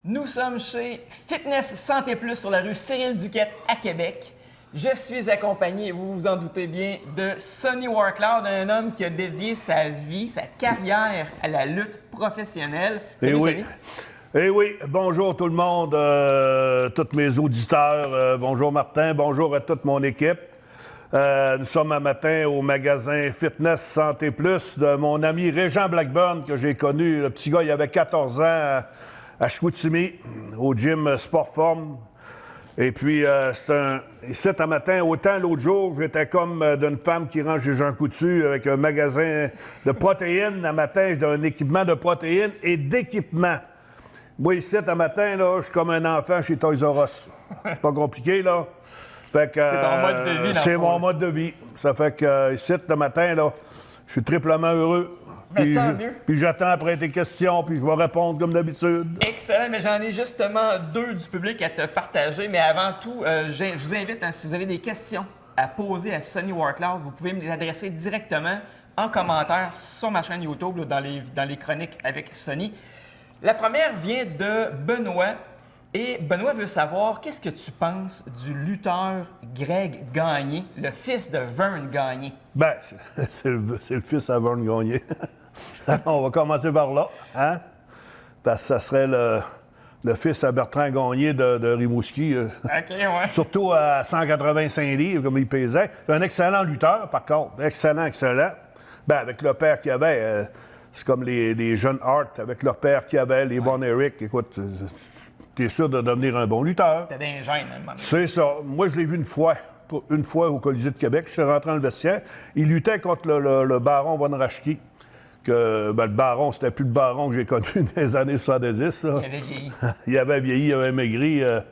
Nous sommes chez Fitness Santé Plus sur la rue Cyril Duquette à Québec. Je suis accompagné, vous vous en doutez bien, de Sonny Warcloud, un homme qui a dédié sa vie, sa carrière à la lutte professionnelle. Salut, Sonny. Eh oui, bonjour tout le monde, tous mes auditeurs, bonjour Martin, bonjour à toute mon équipe. Nous sommes un matin au magasin Fitness Santé Plus de mon ami Régent Blackburn, que j'ai connu. Le petit gars, il avait 14 ans à Chicoutimi, au gym Sportform. Et puis, ici, un matin, autant l'autre jour, j'étais comme d'une femme qui range chez Jean Coutu avec un magasin de protéines. Un matin, j'ai un équipement de protéines et d'équipement. Moi, ici, un matin, là, je suis comme un enfant chez Toys R Us. C'est pas compliqué, là. Fait que, c'est ton mode de vie, c'est mon mode de vie. Ça fait que, ici, un matin, là, je suis triplement heureux. Mais tant mieux. Puis j'attends après tes questions, puis je vais répondre comme d'habitude. Excellent, mais j'en ai justement deux du public à te partager. Mais avant tout, je vous invite, si vous avez des questions à poser à Sonny Warcloud, vous pouvez me les adresser directement en commentaire sur ma chaîne YouTube, là, dans les chroniques avec Sonny. La première vient de Benoît. Et Benoît veut savoir, qu'est-ce que tu penses du lutteur Greg Gagné, le fils de Vern Gagné? Ben, c'est le fils à Vern Gagné. On va commencer par là, hein? Parce que ça serait le fils à Bertrand Gagné de Rimouski. OK, ouais. Surtout à 185 livres, comme il pesait. Un excellent lutteur, par contre. Excellent. Ben, avec le père qu'il avait, c'est comme les jeunes Hart, avec leur père qu'il avait, les Von Erich. Écoute, t'es sûr de devenir un bon lutteur. C'était des gènes, hein, C'est ça. Moi, je l'ai vu une fois au Colisée de Québec. Je suis rentré dans le vestiaire. Il luttait contre le baron Von Raschke. Le baron, c'était plus le baron que j'ai connu dans les années 70. Là. Il avait vieilli. Il avait vieilli, il avait maigri. Il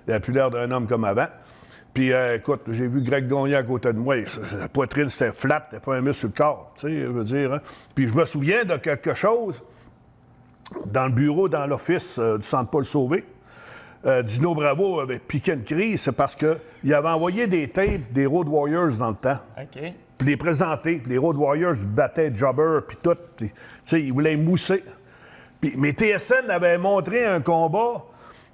n'avait plus l'air d'un homme comme avant. Puis, écoute, j'ai vu Greg Gagné à côté de moi. La poitrine, c'était flat, c'était pas un muscle sur le corps, tu sais, je veux dire. Hein? Puis, je me souviens de quelque chose dans le bureau, dans l'office du Centre Paul Sauvé. Dino Bravo avait piqué une crise, c'est parce qu'il avait envoyé des tapes des Road Warriors dans le temps. OK. Puis les présenter. Puis les Road Warriors battaient Jobber, puis tout. Tu sais, ils voulaient mousser. Puis, mais TSN avait montré un combat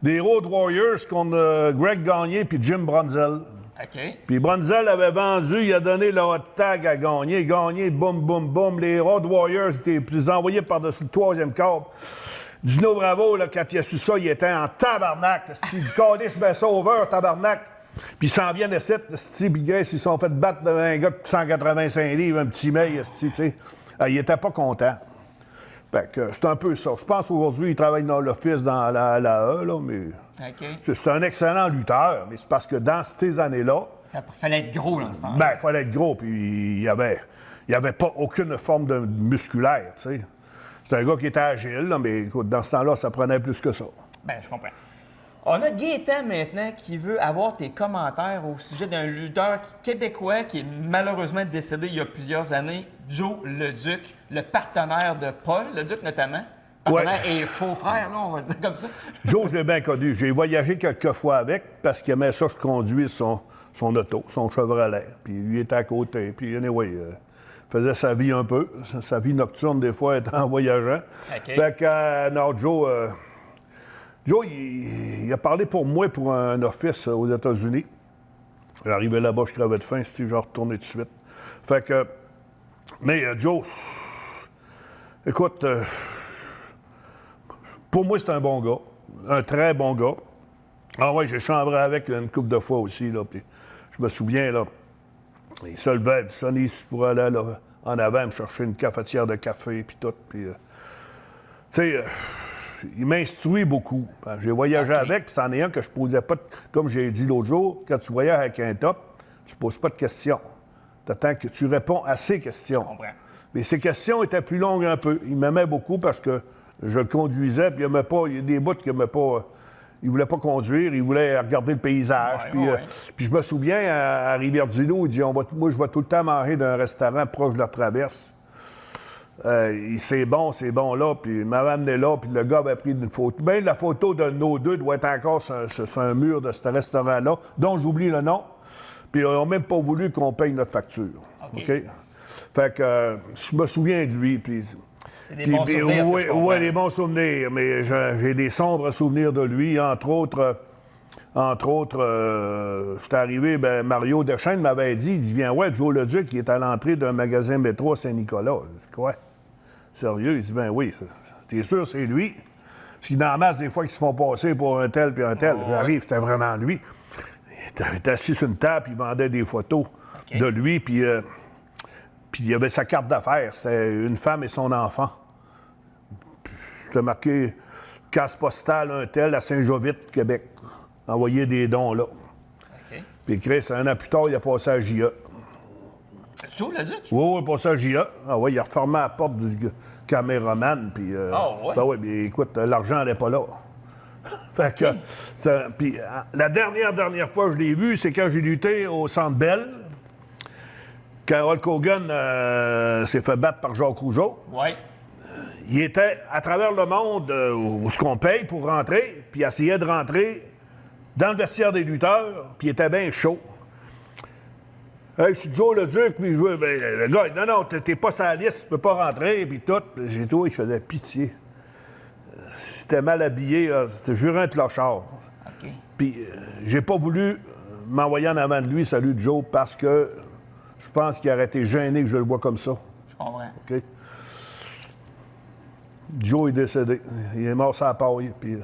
des Road Warriors contre Greg Gagné puis Jim Brunzell. OK. Puis Brunzell avait vendu, il a donné le hot tag à Gagné. Gagné, boum, boum, boum. Les Road Warriors étaient envoyés par-dessus le troisième câble. Dino Bravo, là, quand il a su ça, il était en tabarnak. C'est du Cadish ben sauveur, tabarnak. Puis ils s'en viennent ici, puis Grace, ils se sont fait battre de un gars de 185 livres, un petit mail, tu sais. Il était pas content. Fait que c'est un peu ça. Je pense qu'aujourd'hui, il travaille dans l'office dans la E, là, mais... OK. C'est un excellent lutteur, mais c'est parce que dans ces années-là... Ça fallait être gros dans ce temps-là. Ben, il fallait être gros, puis il y avait pas aucune forme de musculaire, tu sais. C'est un gars qui était agile, là, mais écoute, dans ce temps-là, ça prenait plus que ça. Ben, je comprends. On a Gaétan maintenant qui veut avoir tes commentaires au sujet d'un lutteur québécois qui est malheureusement décédé il y a plusieurs années, Joe Leduc, le partenaire de Paul Leduc notamment. Partenaire et faux frère, là, on va dire comme ça. Joe, je l'ai bien connu. J'ai voyagé quelques fois avec parce qu'il aimait ça, je conduis son auto, son Chevrolet. Puis lui était à côté. Puis anyway, faisait sa vie un peu. Sa vie nocturne, des fois, étant en voyageant. OK. Fait que, non, Joe, il a parlé pour moi pour un office aux États-Unis. J'arrivais là-bas, je crevais de faim, si je retournais tout de suite. Fait que, mais Joe, écoute, pour moi, c'est un bon gars, un très bon gars. Ah ouais, j'ai chambré avec une couple de fois aussi, là, puis je me souviens, là, il se levait, puis Sonny pour aller là, en avant me chercher une cafetière de café, puis tout, puis, tu sais... il m'instruit beaucoup. J'ai voyagé avec, puis c'en est un que je posais pas, comme j'ai dit l'autre jour, quand tu voyages avec un top, tu poses pas de questions. Tu attends que tu réponds à ses questions. Je comprends. Mais ses questions étaient plus longues un peu. Il m'aimait beaucoup parce que je le conduisais, puis il y a des bouts qu'il n'aimait pas. Il voulait pas conduire, il voulait regarder le paysage. Puis je me souviens, à Rivière-du-Loup, il dit, moi, je vais tout le temps manger d'un restaurant proche de la traverse. C'est bon là, puis il m'avait amené là, puis le gars avait pris une photo. Bien, la photo de nos deux doit être encore sur un mur de ce restaurant-là, dont j'oublie le nom, puis ils n'ont même pas voulu qu'on paye notre facture. OK? Fait que je me souviens de lui, puis C'est des bons souvenirs, ce que je comprends. Oui, des bons souvenirs, mais j'ai des sombres souvenirs de lui. Entre autres, j'étais arrivé, Mario Deschênes m'avait dit, il dit, viens, ouais, Joe Leduc, qui est à l'entrée d'un magasin métro à Saint-Nicolas. Je dis, quoi? Sérieux? Il dit, ben oui, t'es sûr, c'est lui? Parce qu'il y en a masse des fois qui se font passer pour un tel puis un tel. J'arrive, c'était vraiment lui. Il était assis sur une table, puis il vendait des photos de lui, puis il y avait sa carte d'affaires. C'était une femme et son enfant. C'était marqué casse postale un tel à Saint-Jovite, Québec. Envoyer des dons là. Puis Chris, un an plus tard, il a passé à JA. Joe Leduc? Oui, il a passé à JA. Ah oui, il a refermé la porte du caméraman. Puis, ouais? Ben oui, mais écoute, l'argent n'allait pas là. Fait que, puis la dernière fois que je l'ai vu, c'est quand j'ai lutté au Centre Bell. Quand Hulk Hogan s'est fait battre par Jacques Rougeau. Oui. Il était à travers le monde où ce qu'on paye pour rentrer, puis il essayait de rentrer dans le vestiaire des lutteurs, puis il était bien chaud. Hey, je suis Joe Leduc, puis je veux. Ben, le gars, non, t'es pas sur la liste, tu peux pas rentrer, puis tout. J'ai trouvé qu'il faisait pitié. C'était mal habillé, c'était juré un clochard. OK. Puis j'ai pas voulu m'envoyer en avant de lui, salut Joe, parce que je pense qu'il aurait été gêné que je le vois comme ça. Je comprends. OK? Joe est décédé. Il est mort sur la paille. Puis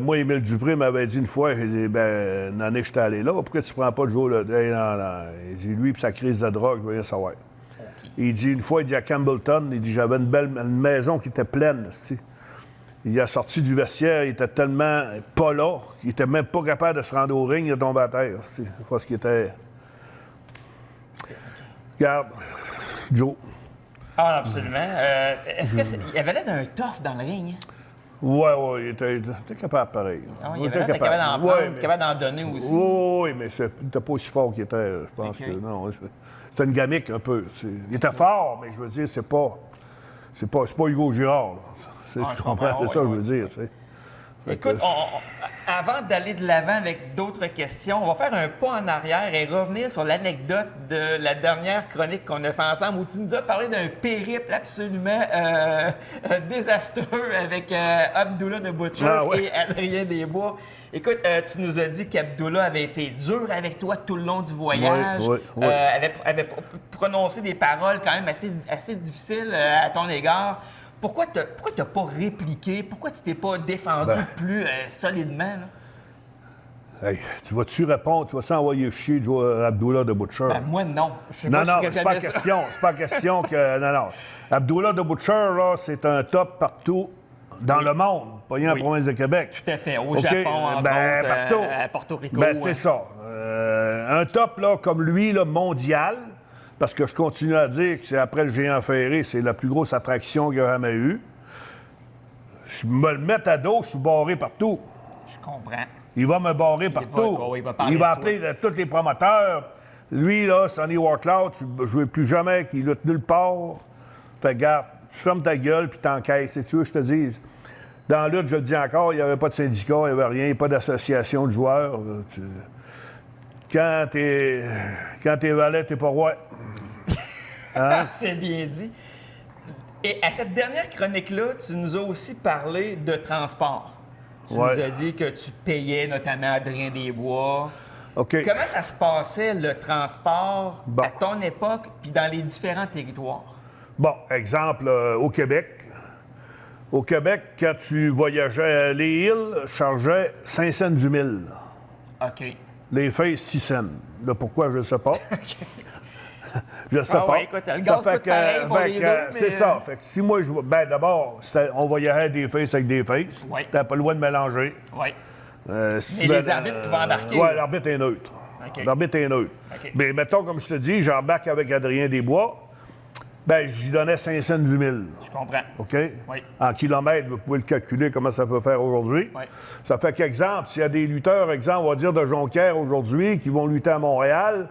moi, Émile Dupré m'avait dit une fois, j'ai dit, une année que j'étais allé là, pourquoi tu prends pas Joe là? Hey, non. Il dit, lui, puis sa crise de drogue, je veux rien savoir. Okay. Il dit, une fois, il dit à Campbellton, il dit, j'avais une maison qui était pleine, t'sais. Il a sorti du vestiaire, il était tellement pas là, qu'il était même pas capable de se rendre au ring, il est tombé à terre, t'sais. Parce qu'il était... Regarde, Joe. Ah, absolument. Est-ce qu'il y avait l'air d'un tough dans le ring? Oui, il était capable pareil. Ah, il était capable d'en prendre, capable d'en donner aussi. Oui, mais il n'était pas aussi fort qu'il était, je pense que non. C'était une gamique un peu. Il était fort, mais je veux dire, c'est pas Hugo Girard. Tu comprends ça, je veux dire. Écoute, avant d'aller de l'avant avec d'autres questions, on va faire un pas en arrière et revenir sur l'anecdote de la dernière chronique qu'on a fait ensemble où tu nous as parlé d'un périple absolument désastreux avec Abdullah the Butcher et Adrien Desbois. Écoute, tu nous as dit qu'Abdullah avait été dur avec toi tout le long du voyage, avait prononcé des paroles quand même assez difficiles à ton égard. Pourquoi tu n'as pas répliqué? Pourquoi tu t'es pas défendu plus solidement? Là? Hey, tu vas-tu répondre? Tu vas-tu envoyer chier Abdullah the Butcher? Moi, non. C'est pas question que... Non. Abdullah the Butcher, là, c'est un top partout dans le monde, pas rien en province de Québec. Tout à fait. Au Japon, entre autres, partout. À Porto Rico. C'est ça. Un top, là, comme lui, là, mondial... Parce que je continue à dire que c'est après le géant ferré, c'est la plus grosse attraction qu'il y a jamais eu. Je me le mets à dos, je suis barré partout. Je comprends. Il va me barrer partout. Il va appeler tous les promoteurs. Lui, là, Sonny Warcloud, je ne veux plus jamais qu'il lutte nulle part. Fait que, regarde, tu fermes ta gueule puis t'encaisses. Et tu veux que je te dise, dans la lutte, je le dis encore, il n'y avait pas de syndicat, il n'y avait rien, pas d'association de joueurs. Quand t'es valet, t'es pas roi. Hein? C'est bien dit. Et à cette dernière chronique-là, tu nous as aussi parlé de transport. Tu nous as dit que tu payais notamment Adrien Desbois. OK. Comment ça se passait, le transport, à ton époque, puis dans les différents territoires? Bon, exemple, au Québec. Au Québec, quand tu voyageais à les îles, chargeais 5 cents du mille. OK. Les Faces, 6 cents. Là, pourquoi, je ne sais pas. Je sais pas. Écoute, le gaz coûte pareil pour les deux, c'est ça. Fait que si moi, d'abord, on voyageait des Faces avec des Faces. Oui. T'avais pas le droit de mélanger. Oui. Mais les arbitres pouvaient embarquer. Oui, l'arbitre est neutre. Okay. L'arbitre est neutre. Okay. Mais mettons, comme je te dis, j'embarque avec Adrien Desbois. J'y donnais 5 cents du mille. Je comprends. OK? Oui. En kilomètres, vous pouvez le calculer comment ça peut faire aujourd'hui. Oui. Ça fait qu'exemple, s'il y a des lutteurs, exemple, on va dire de Jonquière aujourd'hui, qui vont lutter à Montréal,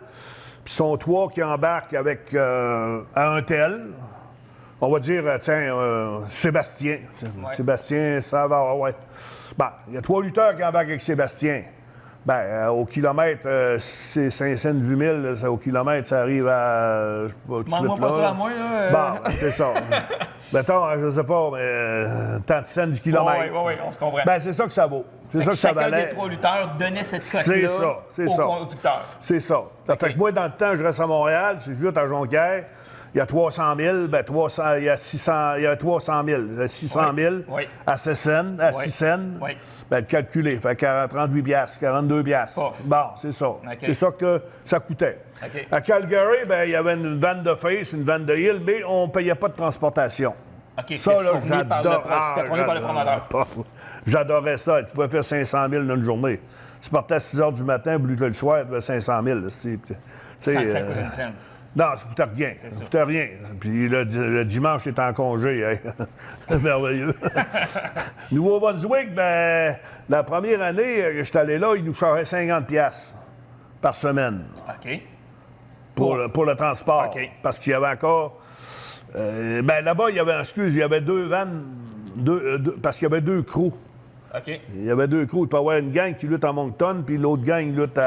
puis sont 3 qui embarquent avec à un tel, on va dire, Sébastien. Sébastien, ça va, il y a 3 lutteurs qui embarquent avec Sébastien. Ben, au kilomètre, c'est 518 000. Au kilomètre, ça arrive à. Je sais pas, tout de Demande-moi suite, pas là. ça à moi, là. Bon, c'est ça. Mettons, je sais pas, mais tant de cents du kilomètre. Oui, on se comprend. Ben, c'est ça que ça vaut. C'est Fait ça que que ça chacun valait. des 3 lutteurs donnait cette C'est cote-là ça, c'est au ça. conducteur. C'est ça. Ça fait que moi, dans le temps, je reste à Montréal. Si je lutte à Jonquière, il y a 300 000, ben 300, il y a 600, il y a 300 000. Il y a 600 000 Oui. à 6 cents, à Oui. 6 cents. Oui. Ben, calculer. Fait 38 piastres, 42 piastres. Pof. Bon, c'est ça. C'est ça que ça coûtait. OK. À Calgary, ben, il y avait une vanne de face, une vanne de hill, mais on ne payait pas de transportation. OK, Ça, c'était là, fourni par le c'était fourni par le promoteur. J'adorais ça. Tu pouvais faire 500 000 dans une journée. Tu partais à 6 h du matin, puis le soir, tu avais 500 000. Sans que ça coûte une scène. Non, ça coûtait rien. Ça coûtait rien. Puis le dimanche, tu étais en congé. Hein. Merveilleux. Nouveau-Brunswick, ben, la première année que j'étais allé là, ils nous chargeaient 50 piastres par semaine OK. pour le transport. OK. Parce qu'il y avait encore... ben là-bas, il y avait 2 vannes, parce qu'il y avait 2 crews. OK. Il y avait 2 crews. Il peut y avoir une gang qui lutte à Moncton, puis l'autre gang lutte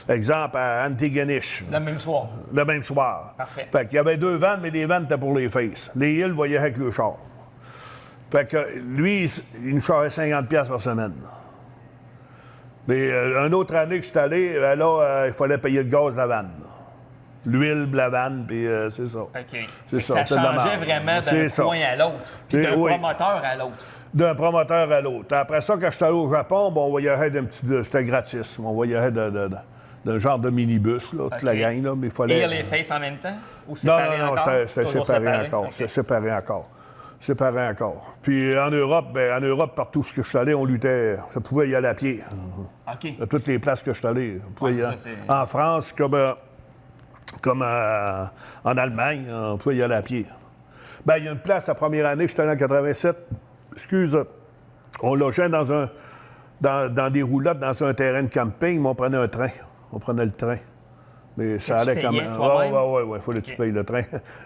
exemple, à Antigonish. Le même soir. Le même soir. Parfait. Fait qu'il y avait 2 vannes, mais les vannes étaient pour les faces. Les Hills voyaient avec le char. Fait que lui, il nous chargeait 50 piastres par semaine. Mais une autre année que je suis allé, ben là, il fallait payer le gaz de la vanne. L'huile de la vanne, puis c'est ça. OK. C'est Ça c'est de la changeait merde. vraiment C'est d'un ça. point à l'autre, puis d'un Oui. promoteur à l'autre. D'un promoteur à l'autre. Après ça, quand je suis allé au Japon, bon, on voyageait d'un petit... C'était gratis. On voyageait d'un genre de minibus, là, toute la OK. gang, là, mais il fallait... Et les faces en même temps? Ou Non, séparés non, encore? c'était Toujours séparé encore. OK. C'était séparé encore. Séparé encore. Puis en Europe, partout où je suis allé, on luttait. Ça pouvait y aller à pied. OK. À toutes les places que je suis allé. On pouvait Ouais, y c'est aller. ça, c'est- En France, comme en Allemagne, on pouvait y aller à pied. Ben, il y a une place la première année, je suis allé en 87. Excuse, on logeait dans des roulottes dans un terrain de camping, mais on prenait un train. On prenait le train. Mais ça tu allait quand payais même. toi-même? Oui, il fallait que tu payes le train.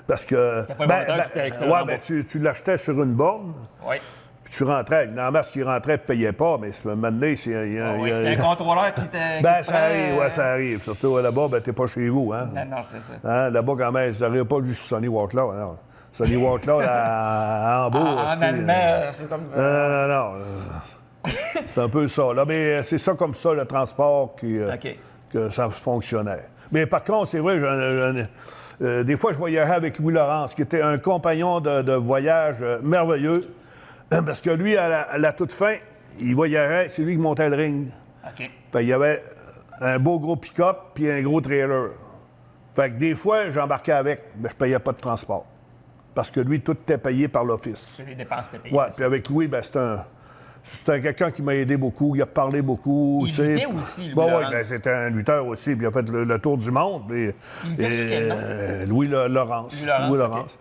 Parce que. C'était pas le promoteur qui t'a ouais, remboursé. mais tu l'achetais sur une borne, Oui. puis tu rentrais. Normalement, ce qui rentrait, ne payait pas, mais maintenant, c'est. Oui, c'est un contrôleur qui te. Ben, qui te ça prend, arrive, ouais, ça arrive. Surtout là-bas, ben, t'es pas chez vous, hein. Non, c'est ça. Hein, là-bas, quand même, ça n'arrive pas juste Sonny Waltlaw. Non. Sonny Waltlaw, à Hambourg. En aussi, allemand, c'est comme. non. C'est un peu ça. Là, mais c'est ça comme ça, le transport, OK. que ça fonctionnait. Mais par contre, c'est vrai, des fois, je voyageais avec Louis Laurence, qui était un compagnon de voyage merveilleux, parce que lui, à la toute fin, il voyageait, c'est lui qui montait le ring. OK. Fait, il y avait un beau gros pick-up puis un gros trailer. Fait que des fois, j'embarquais avec, mais je payais pas de transport. Parce que lui, tout était payé par l'office. C'est les dépenses que tu payées. Ouais, c'est puis ça. avec Louis, ben, c'était quelqu'un qui m'a aidé beaucoup, il a parlé beaucoup. Il tu sais. luttait aussi, Louis Bon, oui, Laurence. ben, c'était un lutteur aussi, puis il a fait le tour du monde. Puis, Il était sur quel nom? Louis Laurence. Louis Laurence,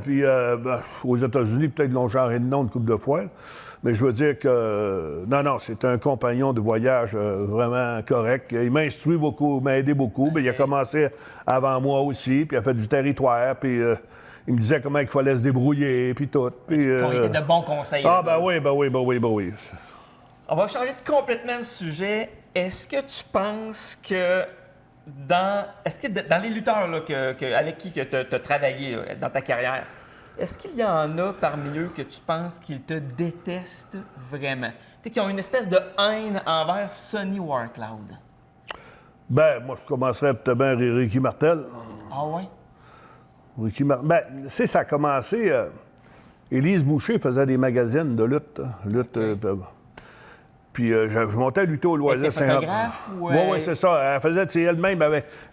Puis ben, aux États-Unis, peut-être ils l'ont changé de nom une couple de fois. Mais je veux dire que, non, c'est un compagnon de voyage vraiment correct. Il m'a instruit beaucoup, il m'a aidé beaucoup. Mais il a commencé avant moi aussi, puis il a fait du territoire, puis il me disait comment il fallait se débrouiller, puis tout. Puis, Qui ont été de bons conseils. ah, là. ben oui. On va changer complètement de sujet. Est-ce que tu penses que dans les lutteurs là, avec qui tu as travaillé là, dans ta carrière, est-ce qu'il y en a parmi eux que tu penses qu'ils te détestent vraiment? Tu sais, qui ont une espèce de haine envers Sonny Warcloud? Ben, moi, je commencerais peut-être bien Ricky Martel. Ah ouais? Ben, tu sais, ça a commencé... Élise Boucher faisait des magazines de lutte. Puis je montais à lutter au Elle loisir était photographe ou, Oui, c'est ça. Elle faisait, tu sais, elle-même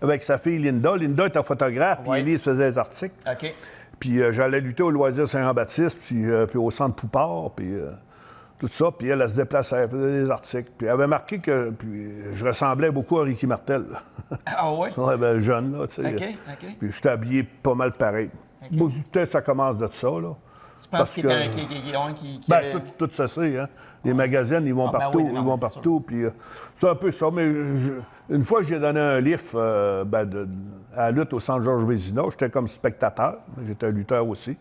avec sa fille Linda. Linda était photographe, puis Ouais. Élise faisait des articles. OK. Puis j'allais lutter au loisir Saint-Jean-Baptiste, puis au centre Poupard, puis tout ça. Puis elle se déplaçait, elle faisait des articles. Puis elle avait marqué que puis, je ressemblais beaucoup à Ricky Martel. Ah ouais? Ouais, ben jeune, là, tu sais. OK. Puis j'étais habillé pas mal pareil. Moi, peut-être que ça commence de ça, là. Tu Parce penses qu'il que- y a qui Ben, avait- tout ça, c'est, hein. Les magazines, ils vont Ah, ben partout, oui, non, ils vont c'est partout. Puis c'est un peu ça. Mais une fois, j'ai donné un livre à la lutte au Centre Georges Vézina. J'étais comme spectateur. J'étais un lutteur aussi.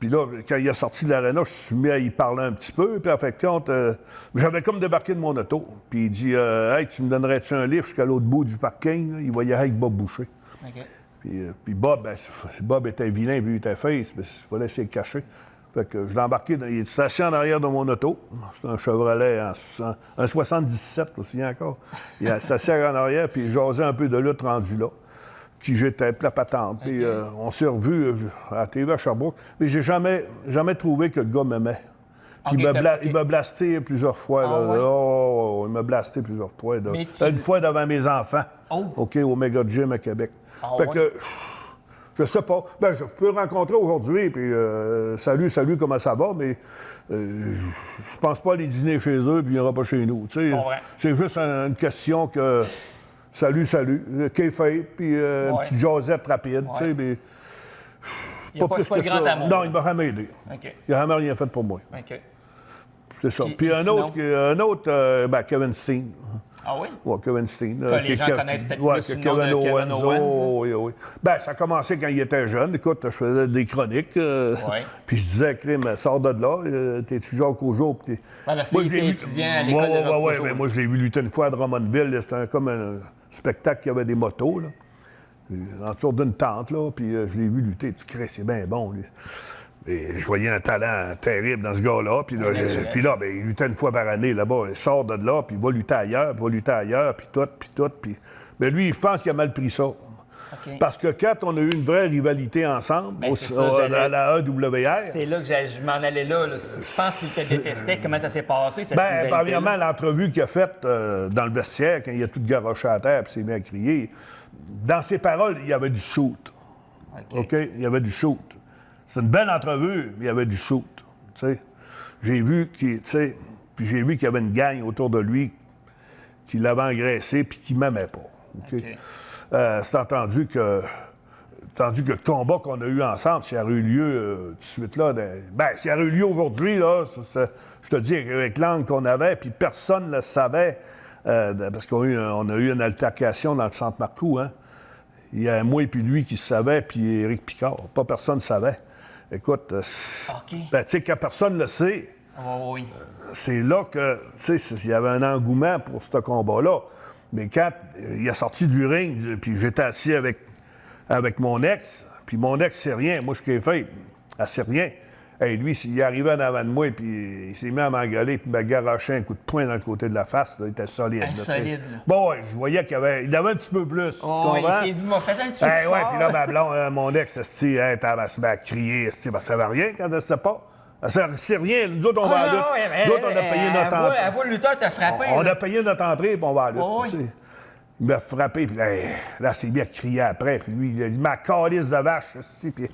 Puis là, quand il est sorti de l'aréna, je suis mis à y parler un petit peu. Puis en fait, compte, j'avais comme débarqué de mon auto. Puis il dit Hey, tu me donnerais-tu un livre jusqu'à l'autre bout du parking? Là? Il voyait avec Bob Boucher. OK. Puis Bob, Bob était vilain, puis il était face, mais il fallait essayer de cacher. Fait que je l'ai embarqué, il était assis en arrière de mon auto. C'était un Chevrolet, un 77, je me souviens encore. Il s'est assis en arrière, puis il jasait un peu de lutte rendu là. Puis j'étais la patente. Puis on s'est revus à la TV à Sherbrooke. Mais j'ai jamais trouvé que le gars m'aimait. Puis il m'a blasté plusieurs fois. Là. Ouais? Oh, il m'a blasté plusieurs fois. Une fois devant mes enfants. OK, au Mega Gym à Québec. Fait que, je sais pas. Ben, je peux le rencontrer aujourd'hui, puis salut, comment ça va, mais je pense pas aller dîner chez eux, puis il ira pas chez nous. C'est juste une question que salut, kayfabe, puis une petite jasette rapide, tu sais, mais il n'y a pas plus que le grand amour. Non, il m'a jamais aidé. Okay. Il n'a jamais rien fait pour moi. OK. C'est ça. Puis un autre, Kevin Steen. Ah oui? Oui, Kevin Steen. Que les gens connaissent peut-être plus le nom de Kevin Owens. Oui. Ben, ça a commencé quand il était jeune. Écoute, je faisais des chroniques. Puis je disais, Crime, sors de là. T'es-tu Jacques Rougeau? Oui, parce qu'il était étudiant à l'école de Jacques Rougeau. Mais moi, je l'ai vu lutter une fois à Drummondville. C'était comme un spectacle qui avait des motos, là. Autour d'une tente, là. Puis je l'ai vu lutter. Tu crées, c'est bien bon, lui. Et je voyais un talent terrible dans ce gars-là. Puis là, ben, il luttait une fois par année là-bas. Il sort de là, puis il va lutter ailleurs, puis tout. Mais lui, je pense qu'il a mal pris ça. Okay. Parce que quand on a eu une vraie rivalité ensemble à la AWR... C'est là que je m'en allais là. Je pense qu'il te détestait. Comment ça s'est passé, cette rivalité? Premièrement, l'entrevue qu'il a faite dans le vestiaire, quand il a tout garoché à terre puis s'est mis à crier, dans ses paroles, il y avait du shoot. OK? Il y avait du shoot. C'est une belle entrevue, mais il y avait du shoot. T'sais. J'ai vu qu'il y avait une gang autour de lui qui l'avait engraissé puis qui ne m'aimait pas. Okay? C'est entendu que le combat qu'on a eu ensemble, s'il y aurait eu lieu tout de suite là, s'il y aurait eu lieu aujourd'hui, là, je te dis, avec l'angle qu'on avait, puis personne ne le savait, parce qu'on a eu une altercation dans le centre Marcoux, hein. Il y a moi et puis lui qui savait, puis Éric Picard. Pas personne ne savait. Écoute, tu sais, quand personne ne le sait, c'est là que, tu sais, il y avait un engouement pour ce combat-là. Mais quand il est sorti du ring, puis j'étais assis avec mon ex, puis mon ex, c'est rien. Moi, je suis fait, elle sait rien. Hey, lui, il est arrivé en avant de moi, puis il s'est mis à m'engueuler, puis il m'a garoché un coup de poing dans le côté de la face. Là, il était solide. Solide. Bon, ouais, je voyais qu'il avait un petit peu plus. Il s'est dit, m'a fait ça un petit peu plus fort. Puis là, ma blonde, mon ex, elle se met à crier. Ça servait à rien quand elle ne sait pas. C'est rien. Nous autres, on va à lutte. Nous autres, on a payé notre entrée. Elle voit le lutteur t'a frappé. On a payé notre entrée, puis on va à lutte. Il m'a frappé, puis là, c'est bien crié après. Puis lui, il a dit, ma calisse de vache, puis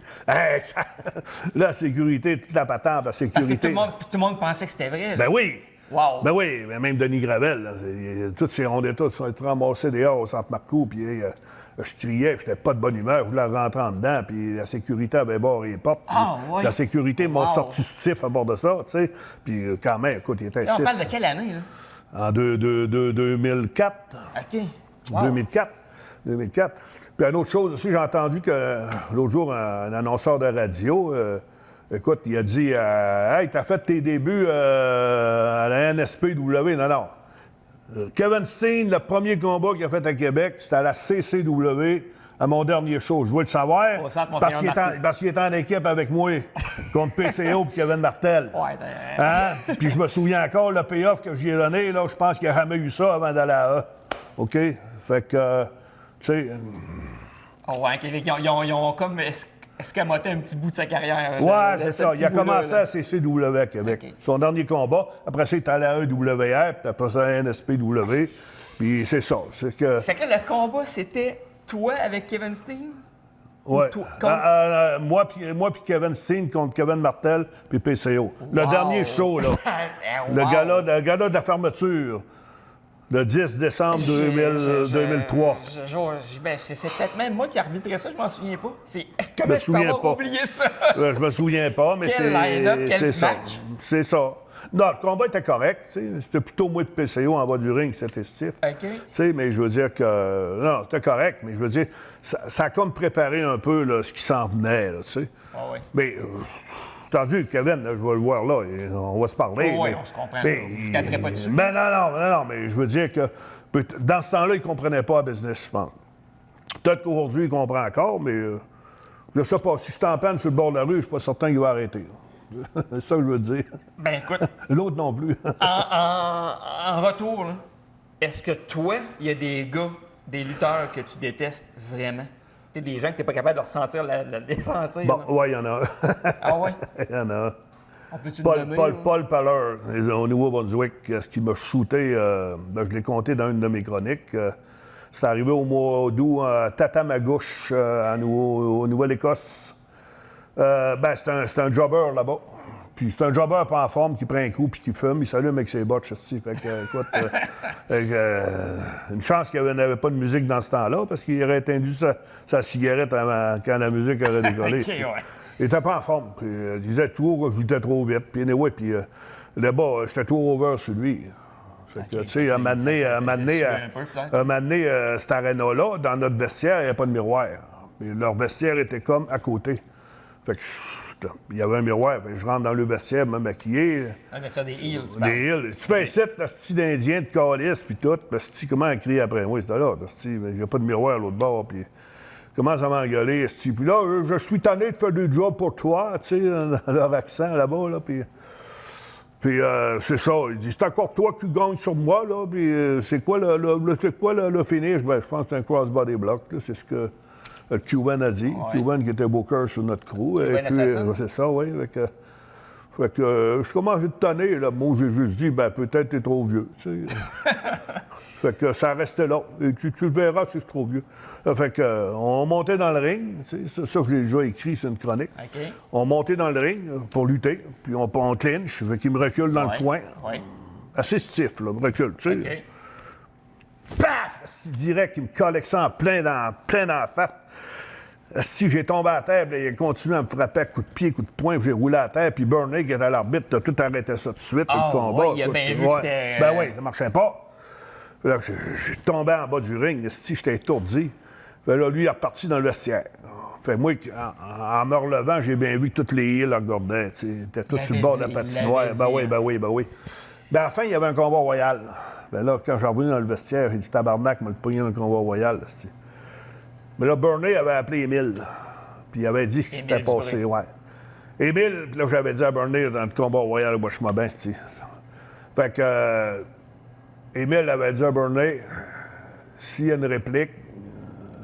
la sécurité, toute la patente, la sécurité. Parce que tout le monde pensait que c'était vrai. Là. Ben oui. Wow. Ben oui, même Denis Gravel, là, toutes ces rondes tous sont ramassés dehors au centre Marcoux, puis je criais, puis j'étais pas de bonne humeur, je voulais rentrer en dedans, puis la sécurité avait barré les portes. La sécurité m'a sorti stiff à bord de ça, tu sais. Puis quand même, écoute, il était 6. On parle de quelle année, là? En 2004. OK. Wow. 2004. Puis une autre chose aussi, j'ai entendu que l'autre jour, un annonceur de radio, écoute, il a dit Hey, t'as fait tes débuts à la NSPW. Non. Kevin Steen, le premier combat qu'il a fait à Québec, c'était à la CCW, à mon dernier show. Je voulais le savoir parce qu'il est en équipe avec moi contre PCO et Kevin Martel. Puis je me souviens encore, le payoff que j'y ai donné, là, je pense qu'il n'a jamais eu ça avant d'aller à A. OK? Fait que, tu sais... Ils ont comme escamoté un petit bout de sa carrière. C'est ça. Il a commencé à CCW à Québec. Okay. Son dernier combat. Après ça, il est allé à EWR, puis après ça, à NSPW. Puis c'est ça. Fait que le combat, c'était toi avec Kevin Steen? Oui. Moi puis Kevin Steen contre Kevin Martel puis PCO. Le dernier show, là. Le gala de la fermeture. Le 10 décembre 2003. C'est peut-être même moi qui arbitrais ça, je m'en souviens pas. Comment je peux avoir oublié ça? Je me souviens pas, mais quel line-up, quel match? C'est ça. Non, le combat était correct. C'était plutôt moi de PCO en bas du ring, c'était stiff. Mais je veux dire que... Non, c'était correct, mais je veux dire, ça a comme préparé un peu là, ce qui s'en venait. Là, mais entendu, Kevin, là, je vais le voir là, et on va se parler. Oui, on se comprend. Vous ne taperez pas dessus. Ben non, mais je veux dire que dans ce temps-là, il ne comprenait pas la business, je pense. Peut-être qu'aujourd'hui, il comprend encore, mais je ne sais pas. Si je t'en panne sur le bord de la rue, je ne suis pas certain qu'il va arrêter. C'est ça que je veux te dire. Ben écoute, L'autre non plus. en retour, là, est-ce que toi, il y a des gars, des lutteurs que tu détestes vraiment? Tu sais, des gens que tu n'es pas capable de ressentir les sentir. Bon, là. oui, il y en a. Ah ouais? Il y en a. On peut-tu le nommer? Paul Paller, au Nouveau-Brunswick, ce qui m'a shooté, je l'ai compté dans une de mes chroniques. C'est arrivé au mois d'août à Tatamagouche, au Nouvelle-Écosse. C'est un jobber là-bas. Puis c'est un jobber pas en forme qui prend un coup puis qui fume. Il s'allume avec ses bottes, fait que, écoute, une chance qu'il n'avait pas de musique dans ce temps-là parce qu'il aurait éteint sa cigarette quand la musique aurait décollé. OK, ouais. Il était pas en forme. Puis, il disait toujours que je luttais trop vite. Puis anyway, là-bas, j'étais trop over sur lui. Fait que, tu sais, à un moment donné, cette arena-là, dans notre vestiaire, il n'y avait pas de miroir. Mais leur vestiaire était comme à côté. Fait que il y avait un miroir. Fait que je rentre dans le vestiaire, me maquiller. Ah, mais ça, des heels, tu Des heels. Tu fais un set, le style d'Indien, de calice, puis tout. Puis comment elle crie après moi? C'était là, il n'y a pas de miroir à l'autre bord. Puis commence à m'engueuler, puis là, je suis tanné de faire du job pour toi, tu sais, dans leur accent là-bas, là, puis c'est ça, il dit, c'est encore toi qui gagnes sur moi, là, puis c'est quoi le finish? Ben, je pense que c'est un crossbody block, là, c'est ce que Cuban a dit, Ouais. Cuban qui était booker sur notre crew, Cuban Assassin. c'est ça, oui, fait que je commence à te tanner, là, moi, j'ai juste dit, ben, peut-être t'es trop vieux, tu sais. Fait que ça restait là. Et tu le verras si je suis trop vieux. Fait que, on montait dans le ring. Ça, je l'ai déjà écrit, c'est une chronique. OK. On montait dans le ring pour lutter. Puis on clinch. Fait qu'il me recule dans le coin. Oui. Assez stiff, là, me recule, tu sais. OK. Paf! Si direct, il me colle ça en plein dans la face. Si j'ai tombé à terre, il a continué à me frapper à coups de pied, coups de poing, puis j'ai roulé à terre, puis Burnley, qui était à l'arbitre, a tout arrêté ça tout de suite, Ah, le combat. ouais, il a bien vu que c'était... Ben oui, ça marchait pas. Là, j'ai tombé en bas du ring, si j'étais étourdi. Fait là, lui, il est reparti dans le vestiaire. Fait moi, en me relevant, j'ai bien vu que toutes les îles regardaient. Ils étaient tous sur le bord de la patinoire. Ben oui. Ben, à la fin, il y avait un combat royal. Ben là, quand j'ai revenu dans le vestiaire, il dit tabarnak, m'a le pogné dans le combat royal. C'ti. Mais là, Burnley avait appelé Émile. Puis il avait dit ce qui s'était passé. Ouais. Émile, puis là, j'avais dit à Burnley dans le combat royal, watch-moi bien, c'ti. Fait que. Émile avait dit à Burnley, s'il y a une réplique,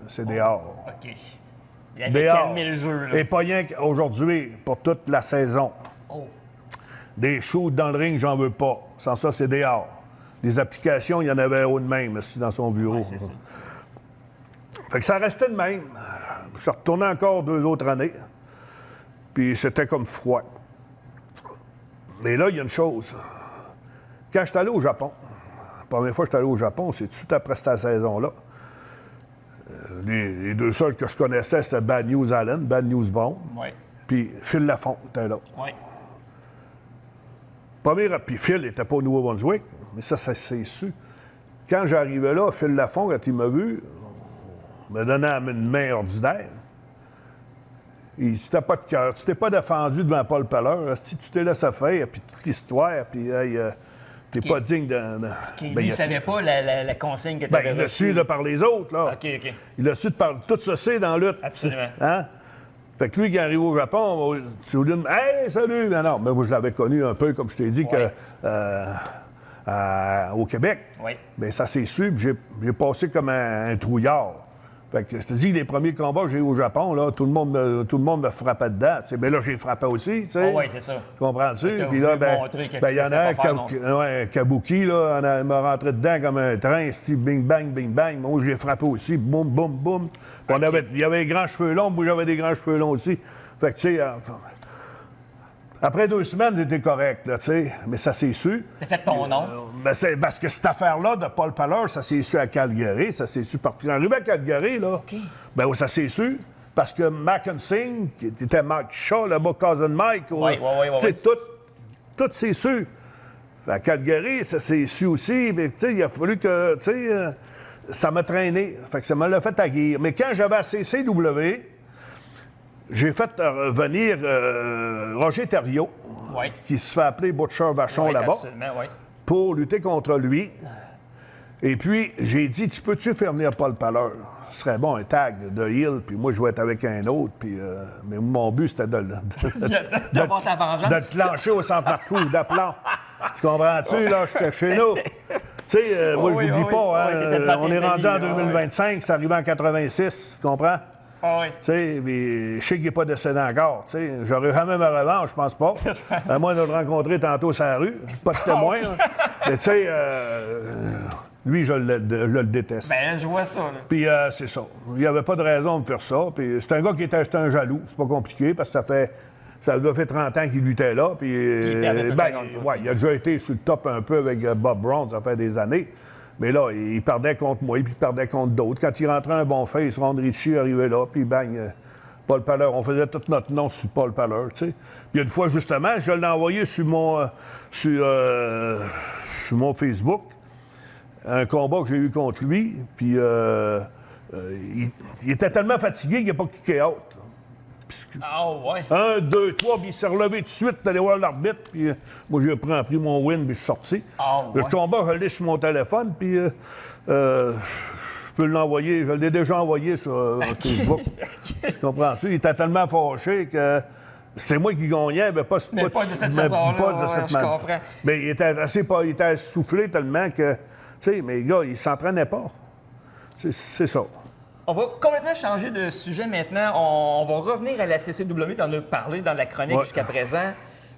c'est dehors. OK. Il avait calmé le jeu, là. Et pas rien qu'aujourd'hui, pour toute la saison. Oh. Des shoots dans le ring, j'en veux pas. Sans ça, c'est dehors. Des applications, il y en avait haut de même, ici, dans son bureau. Ouais, c'est ça. Fait que ça restait de même. Je suis retourné encore 2 autres années. Puis c'était comme froid. Mais là, il y a une chose. Quand je suis allé au Japon, la première fois que je suis allé au Japon, c'est tout de suite après cette saison-là. Les 2 seuls que je connaissais, c'était Bad News Allen, Bad News Bond, Oui. puis Phil Lafont était là. Oui. Puis Phil n'était pas au Nouveau-Brunswick, mais ça c'est su. Quand j'arrivais là, Phil Lafont, quand il m'a vu, me donnait une main ordinaire. Il dit, t'as pas de cœur, tu t'es pas défendu devant Paul Paller, si tu t'es laissé faire, puis toute l'histoire, puis t'es pas digne de... Lui, il ne savait pas la consigne que tu avais il l'a su là, par les autres, là. OK. Il a su par tout ça, c'est dans la lutte. Absolument. Hein? Fait que lui, qui arrive au Japon, tu lui dis « Hey, salut! » Mais non, mais moi, je l'avais connu un peu, comme je t'ai dit, au Québec. Oui. Mais ça s'est su, puis j'ai passé comme un trouillard. Fait que je te dis, les premiers combats que j'ai eu au Japon, là, tout le monde me frappait dedans. Mais là, j'ai frappé aussi, tu sais. Oui, c'est ça. Comprends-tu? T'as Puis là, voulu montrer que il y en a un, Kabuki, là, il m'a rentré dedans comme un train, ici, bing, bang. Moi, j'ai frappé aussi, boum, boum, boum. Puis il y avait des grands cheveux longs, moi, j'avais des grands cheveux longs aussi. Fait que, tu sais, après 2 semaines, j'étais correct, là, tu sais. Mais ça s'est su. T'as fait ton nom. C'est parce que cette affaire-là de Paul Paller, ça s'est su à Calgary, ça s'est su partout. Arrivé à Calgary, là, ça s'est su parce que Mackenzie, qui était Mike Shaw, là-bas, Cousin Mike, Oui. tout s'est su. À Calgary, ça s'est su aussi, mais tu sais, il a fallu que, tu sais, ça m'a traîné. Fait que ça me l'a fait aguerrir. Mais quand j'avais à CCW, j'ai fait venir Roger Thériault, Oui. qui se fait appeler Butcher Vachon là-bas, Absolument, oui. pour lutter contre lui. Et puis, j'ai dit, tu peux-tu faire venir Paul Palleur? Ce serait bon, un tag de Hill, puis moi, je vais être avec un autre. Puis, mais mon but, c'était D'avoir ta vengeance. de te lancer au centre partout, d'aplomb. Tu comprends-tu, là? J'étais chez nous. Tu sais, moi, je n'oublie pas, hein, t'étais pas on est tes rendu en amis, 2025, c'est arrivé en 86, tu comprends? Ah oui. Tu sais, mais je sais qu'il n'est pas décédé encore. Tu sais, j'aurais jamais ma revanche, je pense pas. À moins de le rencontrer tantôt sur la rue. Pas de témoin. Hein. Mais tu sais, lui, je le déteste. Ben, je vois ça, là. Puis c'est ça. Il n'y avait pas de raison de faire ça. Puis c'est un gars qui était un jaloux. C'est pas compliqué parce que ça doit faire 30 ans qu'il luttait là. Puis, il perdait tout le temps contre toi. ouais, il a déjà été sur le top un peu avec Bob Brown, ça fait des années. Mais là, il perdait contre moi, puis il perdait contre d'autres. Quand il rentrait un bon face, Ron Ritchie arrivait là, puis bang, Paul Palleur. On faisait tout notre nom sur Paul Palleur, tu sais. Puis une fois, justement, je l'ai envoyé sur mon Facebook, un combat que j'ai eu contre lui, puis il était tellement fatigué qu'il n'a pas kické out. Ah ouais. 1, 2, 3, puis il s'est relevé tout de suite, allé voir l'arbitre, puis moi, j'ai pris mon win, puis je suis sorti. Ah ouais. Le combat, je l'ai sur mon téléphone, puis je peux l'envoyer, je l'ai déjà envoyé sur Facebook. Tu comprends-tu? Il était tellement fâché que c'est moi qui gagnais, mais pas de cette façon-là. Je comprends. Mais il était essoufflé tellement que, tu sais, mais les gars, il s'entraînait pas. C'est ça. On va complètement changer de sujet maintenant. On va revenir à la CCW. Tu en as parlé dans la chronique jusqu'à présent.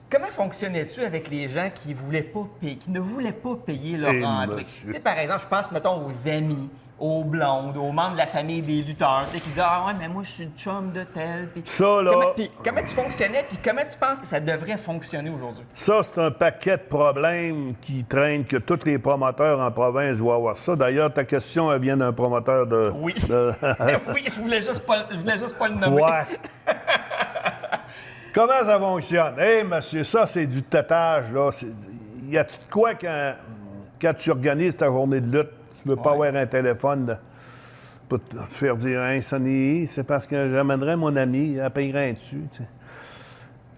Comment fonctionnais-tu avec les gens qui ne voulaient pas payer leur entrée? Tu sais, par exemple, je pense, mettons, aux amis, aux blondes, aux membres de la famille des lutteurs, qui disaient « Ah ouais, mais moi, je suis le chum de tel. » Ça, là... Comment tu fonctionnais, puis comment tu penses que ça devrait fonctionner aujourd'hui? Ça, c'est un paquet de problèmes qui traînent, que tous les promoteurs en province doivent avoir ça. D'ailleurs, ta question, elle vient d'un promoteur de... Oui. Oui, je voulais juste pas le nommer. Ouais. Comment ça fonctionne? Hé, monsieur, ça, c'est du tétage, là. Y a-tu de quoi quand tu organises ta journée de lutte, tu veux pas avoir un téléphone pour te faire dire « Hein, Sonny, c'est parce que j'amènerais mon ami, elle payerait dessus. »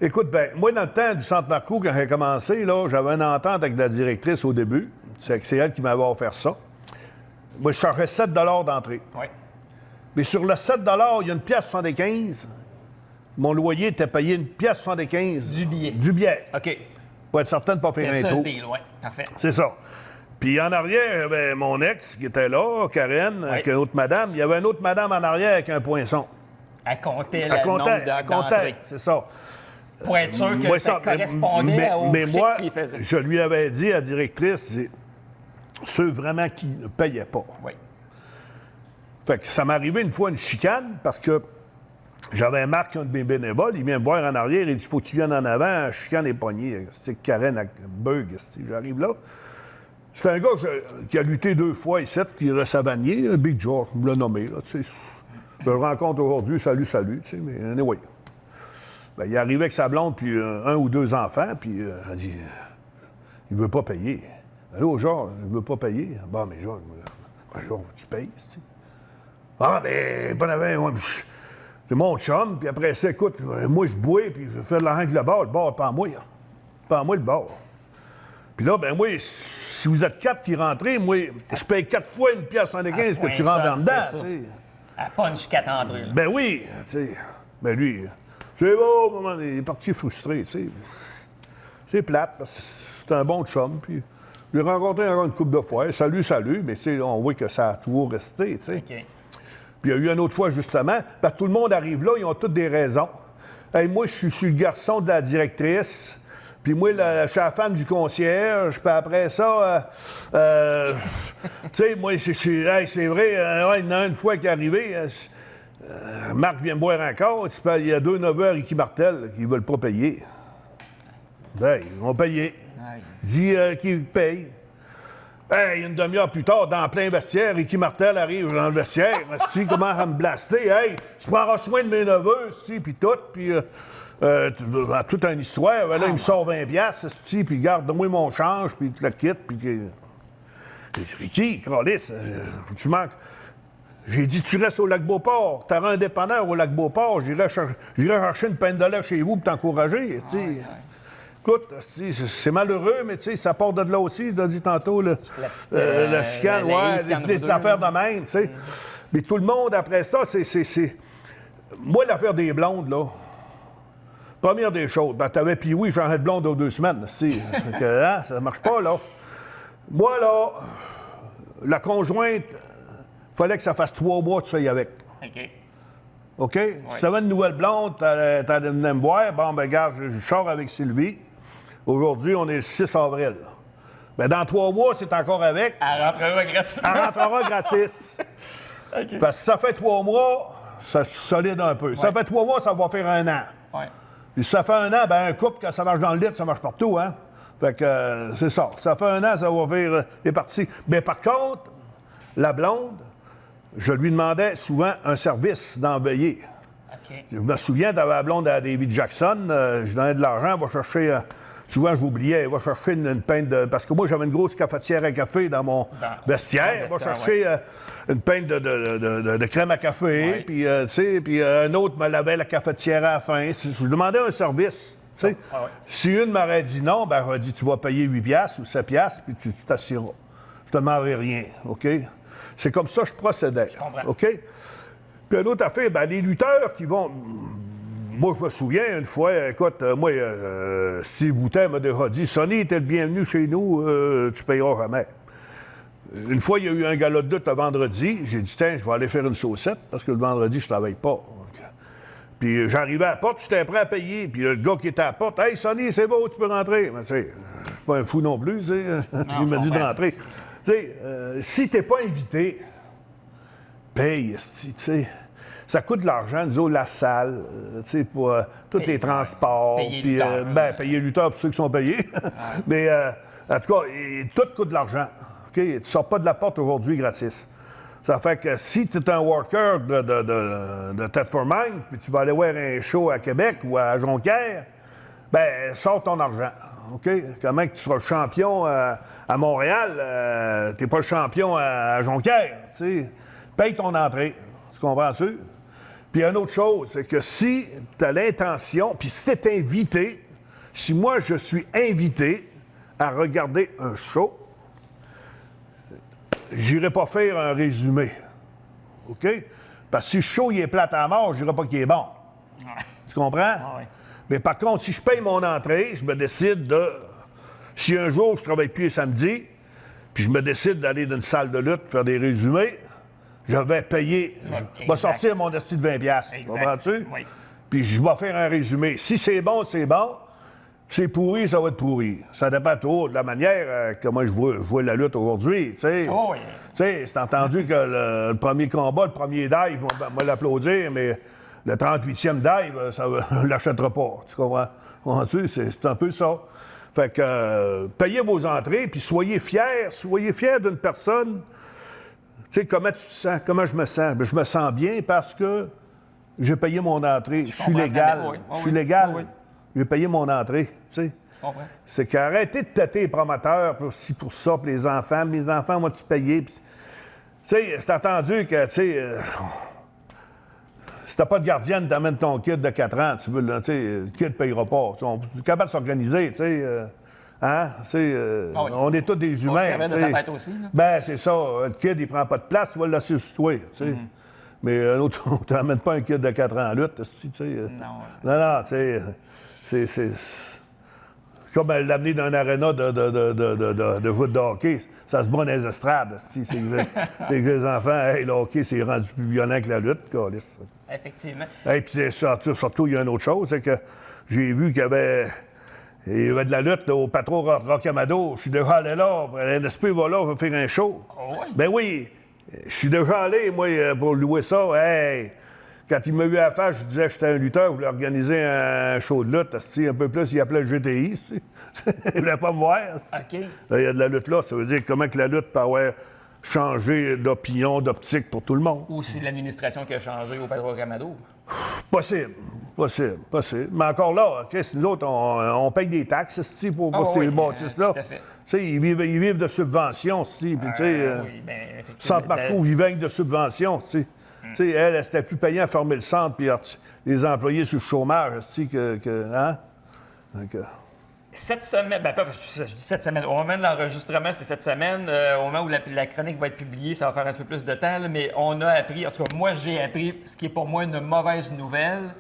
Écoute, ben moi, dans le temps du Centre Marcoux, quand j'ai commencé, là, j'avais une entente avec la directrice au début. C'est elle qui m'avait offert ça. Moi, je chargeais 7 d'entrée. Oui. Mais sur le 7 il y a une pièce 75. Mon loyer était payé une pièce 75. Du billet. Du billet. OK. Pour être certain de ne pas faire un tour. Oui, parfait. C'est ça. Puis en arrière, ben, mon ex qui était là, Karen, avec une autre madame. Il y avait une autre madame en arrière avec un poinçon. Elle comptait le nombre d'entrées. C'est ça. Pour être sûr que ça correspondait au chiffre moi, qu'il faisait. je lui avais dit à la directrice, ceux vraiment qui ne payaient pas. Oui. Fait que ça m'est arrivé une fois une chicane parce que j'avais Marc, un de mes bénévoles, il vient me voir en arrière, il dit « Faut que tu viennes en avant, chicane est pognée. » C'est Karen Bug, j'arrive là. C'est un gars qui a lutté 2 fois ici, qui est Savanier, Big George, je me l'a nommé. Là, je le rencontre aujourd'hui, salut, tu sais, mais anyway. Ben, il est arrivé avec sa blonde, puis 1 ou 2 enfants, puis elle dit il veut pas payer. Allô, genre, il veut pas payer. Bon, mais genre, tu payes, tu sais. Ah, ben, bon avant, c'est mon chum, puis après ça, écoute, moi, je bois, puis je fais de l'argent avec le bar, pas à moi. Pas à moi, le bar. Puis là, ben, moi, si vous êtes 4 qui rentrez, moi, je paye 4 fois une pièce 75 que tu rentres en dedans, tu sais. À punch 4 entrées, là. Ben oui, tu sais. Ben lui, c'est beau, maman, il est parti frustré, tu sais. C'est plate, parce que c'est un bon chum, puis je l'ai rencontré encore une couple de fois. Salut, mais tu sais, on voit que ça a toujours resté, tu sais. OK. Puis il y a eu une autre fois, justement, parce que tout le monde arrive là, ils ont toutes des raisons. Hey, moi, je suis le garçon de la directrice, puis moi, je suis la femme du concierge, puis après ça, tu sais, moi, c'est vrai, il y en a une fois qui est arrivé, Marc vient me boire encore, il y a 2 neveux à Ricky Martel qui ne veulent pas payer. Ben, ils vont payer. Dis qu'ils payent. Hey, une demi-heure plus tard, dans plein vestiaire, Ricky Martel arrive dans le vestiaire. Il commence à me blaster. Hey, tu prendras soin de mes neveux, puis tout. Puis, toute une histoire. Là, il me sort 20 piastres, puis garde-moi mon change, puis tu le quittes. Puis, Ricky, Carlis, tu manques. J'ai dit, tu restes au Lac-Beauport. Tu auras un dépanneur au Lac-Beauport. J'irai chercher une pinte de lait chez vous pour t'encourager. Écoute, c'est malheureux, mais ça part de là aussi. Je l'ai dit tantôt, la chicane, des affaires de même. Mais tout le monde, après ça, c'est... Moi, l'affaire des blondes, là, première des choses, t'avais Pee-Wee, j'en ai de blonde aux 2 semaines. Ça marche pas, là. Moi, là, la conjointe, fallait que ça fasse 3 mois que tu sois avec. OK? Ouais. Si tu avais une nouvelle blonde, tu allais venir me voir. Bon, ben, regarde, je sors avec Sylvie. Aujourd'hui, on est le 6 avril. Ben, dans 3 mois, c'est encore avec. Elle rentrera gratis. Elle rentrera gratis. Okay. Parce que ça fait 3 mois, ça solide un peu. Ouais. Ça fait 3 mois, ça va faire 1 an. Ouais. Puis si ça fait 1 an, ben, un couple, quand ça marche dans le lit, ça marche partout, hein? Fait que c'est ça. Ça fait 1 an, ça va faire les parties. Mais par contre, la blonde, je lui demandais souvent un service d'enveiller. Okay. Je me souviens d'avoir la blonde à David Jackson. Je donnais de l'argent, elle va chercher... souvent, je l'oubliais, elle va chercher une pinte de... Parce que moi, j'avais une grosse cafetière à café dans mon vestiaire. Elle va chercher une pinte de crème à café. Puis, puis un autre me lavait la cafetière à la fin. Je lui demandais un service. Si une m'aurait dit non, ben, elle aurait dit, tu vas payer 8 piastres ou 7 piastres, puis tu t'assiras. Je te demanderai rien, OK? C'est comme ça que je procédais. Je comprends. OK? Puis une autre affaire, ben, les lutteurs qui vont... Moi, je me souviens, une fois, écoute, moi, Steve Boutin m'a déjà dit, Sonny, t'es le bienvenu chez nous, tu payeras jamais. Une fois, il y a eu un gala de lutte le vendredi. J'ai dit, tiens, je vais aller faire une saucette, parce que le vendredi, je travaille pas. Puis j'arrivais à la porte, j'étais prêt à payer. Puis le gars qui était à la porte, « Hey, Sonny, c'est beau, tu peux rentrer. » Mais tu sais, je suis pas un fou non plus, tu sais. Il m'a dit de rentrer. Tu sais, si t'es pas invité, paye, tu sais. Ça coûte de l'argent, nous autres, la salle, tu sais, pour tous les transports. Payer puis, lutteur. Payer lutteur pour ceux qui sont payés. Mais en tout cas, tout coûte de l'argent. OK? Tu ne sors pas de la porte aujourd'hui gratis. Ça fait que si tu es un worker de Ted for Mind, puis tu vas aller voir un show à Québec ou à Jonquière, ben sors ton argent. OK? Comment que tu seras champion à Montréal, tu n'es pas le champion à Jonquière. Tu sais. Paye ton entrée. Tu comprends-tu? Puis une autre chose, c'est que si tu as l'intention, puis si tu es invité, si moi je suis invité à regarder un show, j'irai pas faire un résumé. OK? Parce que si le show il est plate à mort, je dirais pas qu'il est bon. Ouais. Tu comprends? Ouais. Mais par contre, si je paye mon entrée, je me décide de... Si un jour je travaille plus les samedis, puis je me décide d'aller dans une salle de lutte faire des résumés, je vais payer, je vais sortir mon esti de 20 $. Comprends-tu? Oui. Puis je vais faire un résumé. Si c'est bon, c'est bon. C'est pourri, ça va être pourri. Ça dépend trop de la manière comment je vois la lutte aujourd'hui. Tu sais, oh, oui. C'est entendu que le premier combat, le premier dive, on va l'applaudir, mais le 38e dive, ça ne l'achètera pas. Tu comprends? C'est un peu ça. Fait que payez vos entrées, puis soyez fiers d'une personne. Tu sais, comment tu te sens? Comment je me sens? Bien, je me sens bien parce que j'ai payé mon entrée. Je suis légal. Je suis légal. Oui. J'ai payé mon entrée. Tu sais. C'est qu'arrêtez de têter les promoteurs pour ci, pour ça, pour les enfants. Mes enfants, moi, tu payais. Tu sais, c'est attendu que, tu sais, si t'as pas de gardienne, t'amènes ton kid de 4 ans, tu sais, le kid ne payera pas. On est capable de s'organiser, tu sais. Hein? On est tous des humains. Ça de sa tête aussi. Là. Ben, c'est ça. Le kid, il prend pas de place, tu vas le laisser sur toi. Mais un autre, on ne t'amène pas un kid de 4 ans en lutte. Tu sais. Non, tu sais. C'est comme l'amener dans un aréna de foot de hockey. Ça se bat dans les estrades. C'est que les enfants, hey, le hockey, c'est rendu plus violent que la lutte. Câlisse. Effectivement. Et puis surtout, il y a une autre chose, c'est que j'ai vu qu'il y avait de la lutte là, au Patro Rocamado. Je suis déjà allé là. NSP va là, on va faire un show. Oh oui? Ben oui. Je suis déjà allé, moi, pour louer ça. Hey, quand il m'a vu à la face, je disais que j'étais un lutteur, je voulais organiser un show de lutte. Un peu plus, il appelait le GTI. Il voulait pas me voir. OK. Là, il y a de la lutte là. Ça veut dire comment que la lutte peut avoir changé d'opinion, d'optique pour tout le monde. Ou c'est l'administration qui a changé au Patro Rocamado. Possible. Mais encore là, Chris, nous autres, on paye des taxes pour ces bâtisses-là. sais, ils vivent de subventions, puis tu sais, oui, bien, effectivement. Centre Marco vivait de subventions, tu sais. Tu sais, elle, c'était plus payant à fermer le centre, puis les employés sur le chômage, tu sais, hein? Donc, cette semaine, je dis cette semaine, au moment de l'enregistrement, c'est cette semaine, au moment où la chronique va être publiée, ça va faire un peu plus de temps, là, mais on a appris, en tout cas moi j'ai appris ce qui est pour moi une mauvaise nouvelle,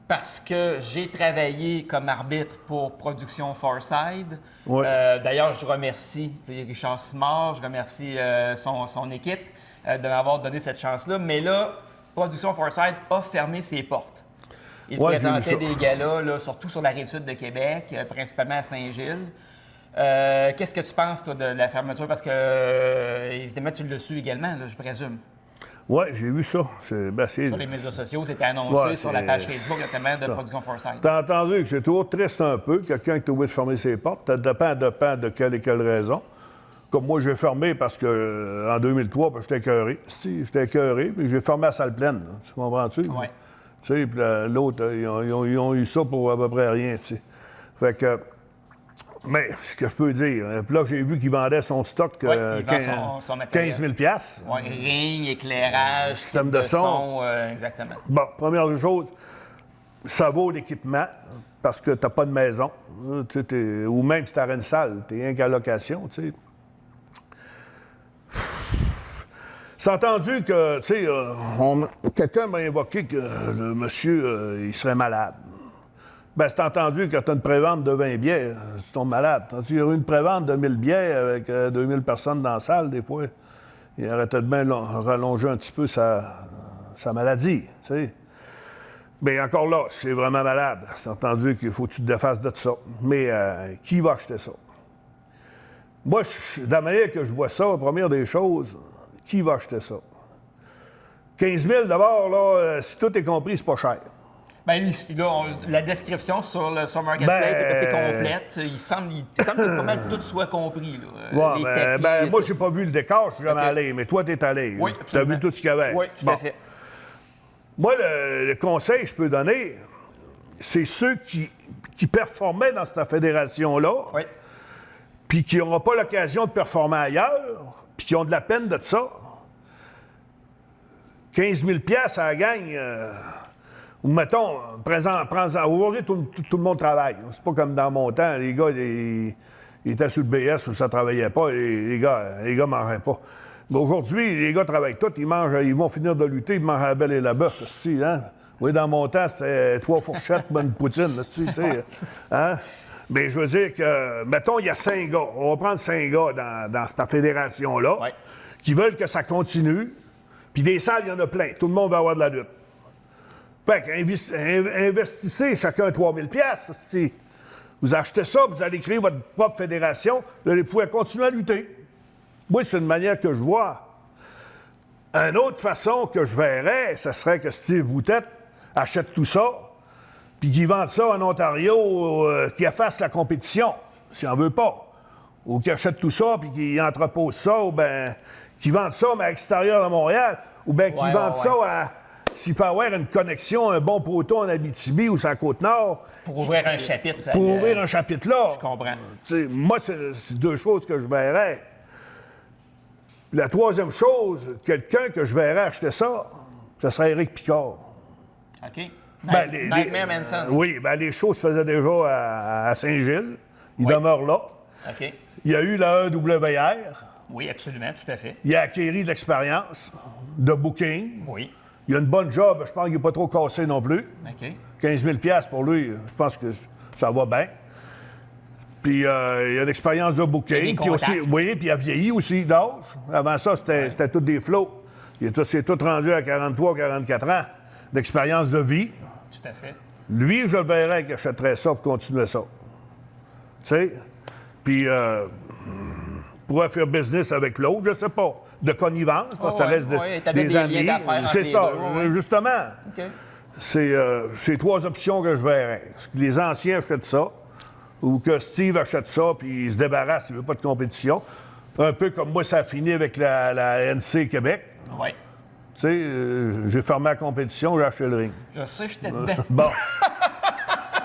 parce que j'ai travaillé comme arbitre pour Production Farside. Ouais. D'ailleurs, je remercie Richard Simard, je remercie son équipe de m'avoir donné cette chance-là, mais là, Production Farside a fermé ses portes. Il présentait des galas, là, surtout sur la rive-sud de Québec, principalement à Saint-Gilles. Qu'est-ce que tu penses, toi, de la fermeture? Parce que, évidemment, tu l'as su également, là, je présume. Oui, j'ai vu ça. Sur les médias sociaux, c'était annoncé sur la page Facebook, notamment de Production Farside. T'as entendu que c'est toujours triste un peu, quelqu'un qui a oublié de fermer ses portes. Ça dépend de quelle et quelle raison. Comme moi, j'ai fermé parce que en 2003, j'étais écœuré. J'étais écœuré, puis j'ai fermé la salle pleine. Là. Tu comprends-tu? Oui. Tu sais, puis l'autre, ils ont eu ça pour à peu près rien, tu sais. Fait que... Mais, ce que je peux dire, puis là, j'ai vu qu'il vendait son stock il vend son matériel. 15 000 $. Oui, ring, éclairage, système de son. Exactement. Bon, première chose, ça vaut l'équipement, parce que t'as pas de maison, tu sais, ou même si t'aurais une salle, t'es rien qu'à location, tu sais. C'est entendu que, tu sais, quelqu'un m'a invoqué que le monsieur, il serait malade. Ben, c'est entendu que tu as une prévente de 20 billets, tu tombes malade. Il y aurait une prévente de 1000 billets avec 2000 personnes dans la salle, des fois. Il aurait peut-être bien rallongé un petit peu sa maladie, tu sais. Mais encore là, c'est vraiment malade. C'est entendu qu'il faut que tu te défasses de ça. Mais qui va acheter ça? Moi, de la manière que je vois ça, la première des choses, qui va acheter ça? 15 000 d'abord, là, si tout est compris, c'est pas cher. Bien, là, la description sur Marketplace est assez complète. Il semble que pas mal tout soit compris. Là. Ouais, moi, j'ai pas vu le décor, je suis jamais allé, mais toi, t'es allé. Oui, tu as vu tout ce qu'il y avait. Oui, tout à fait. Moi, le conseil que je peux donner, c'est ceux qui performaient dans cette fédération-là, oui. Puis qui n'auront pas l'occasion de performer ailleurs, puis qui ont de la peine de ça. 15 000 $, à la gagne. Ou mettons, aujourd'hui, tout le monde travaille. C'est pas comme dans mon temps, les gars, ils étaient sur le BS où ça ne travaillait pas, les gars ne mangeaient pas. Mais aujourd'hui, les gars travaillent tous, ils vont finir de lutter, ils mangent la belle et la bœuf, hein? Oui, dans mon temps, c'était 3 fourchettes, bonne poutine, tu sais. Hein? Mais je veux dire que, mettons, il y a 5 gars. On va prendre 5 gars dans cette fédération-là qui veulent que ça continue. Puis des salles, il y en a plein. Tout le monde va avoir de la lutte. Fait qu'investissez chacun 3 000 $. Si vous achetez ça, vous allez créer votre propre fédération, vous allez pouvoir continuer à lutter. Moi, c'est une manière que je vois. Une autre façon que je verrais, ce serait que Steve Boutet achète tout ça, puis qu'il vende ça en Ontario, qu'il fasse la compétition, s'il n'en veut pas. Ou qu'il achète tout ça, puis qu'il entrepose ça, ou bien qu'il vende ça, mais à l'extérieur de Montréal, ou bien qu'il vende ça à... S'il peut avoir une connexion, un bon poteau en Abitibi ou sur la Côte-Nord... Pour ouvrir un chapitre. Pour ouvrir un chapitre là. Je comprends. Moi, c'est 2 choses que je verrais. La troisième chose, quelqu'un que je verrais acheter ça, ce serait Éric Picard. OK. Nightmare Manson. Oui, les choses se faisaient déjà à Saint-Gilles. Il demeure là. OK. Il y a eu la EWR. Oui, absolument, tout à fait. Il a acquis de l'expérience, de booking. Oui. Il a une bonne job, je pense qu'il n'est pas trop cassé non plus. OK. 15 000 $ pour lui, je pense que ça va bien. Puis il a l'expérience de booking. Puis aussi, oui, puis il a vieilli aussi d'âge. Avant ça, c'était tous des flots. C'est tout rendu à 43, 44 ans d'expérience de vie. Tout à fait. Lui, je le verrais qu'il achèterait ça pour continuer ça. Tu sais? Puis pourrait faire business avec l'autre, je sais pas. De connivence, parce que ça reste des amis. C'est ça, justement. OK. C'est 3 options que je verrais. Les anciens achètent ça, ou que Steve achète ça, puis il se débarrasse, il ne veut pas de compétition. Un peu comme moi, ça a fini avec la NC Québec. Oui. Tu sais, j'ai fermé la compétition, j'ai acheté le ring. Je sais, j'étais dedans. Bon.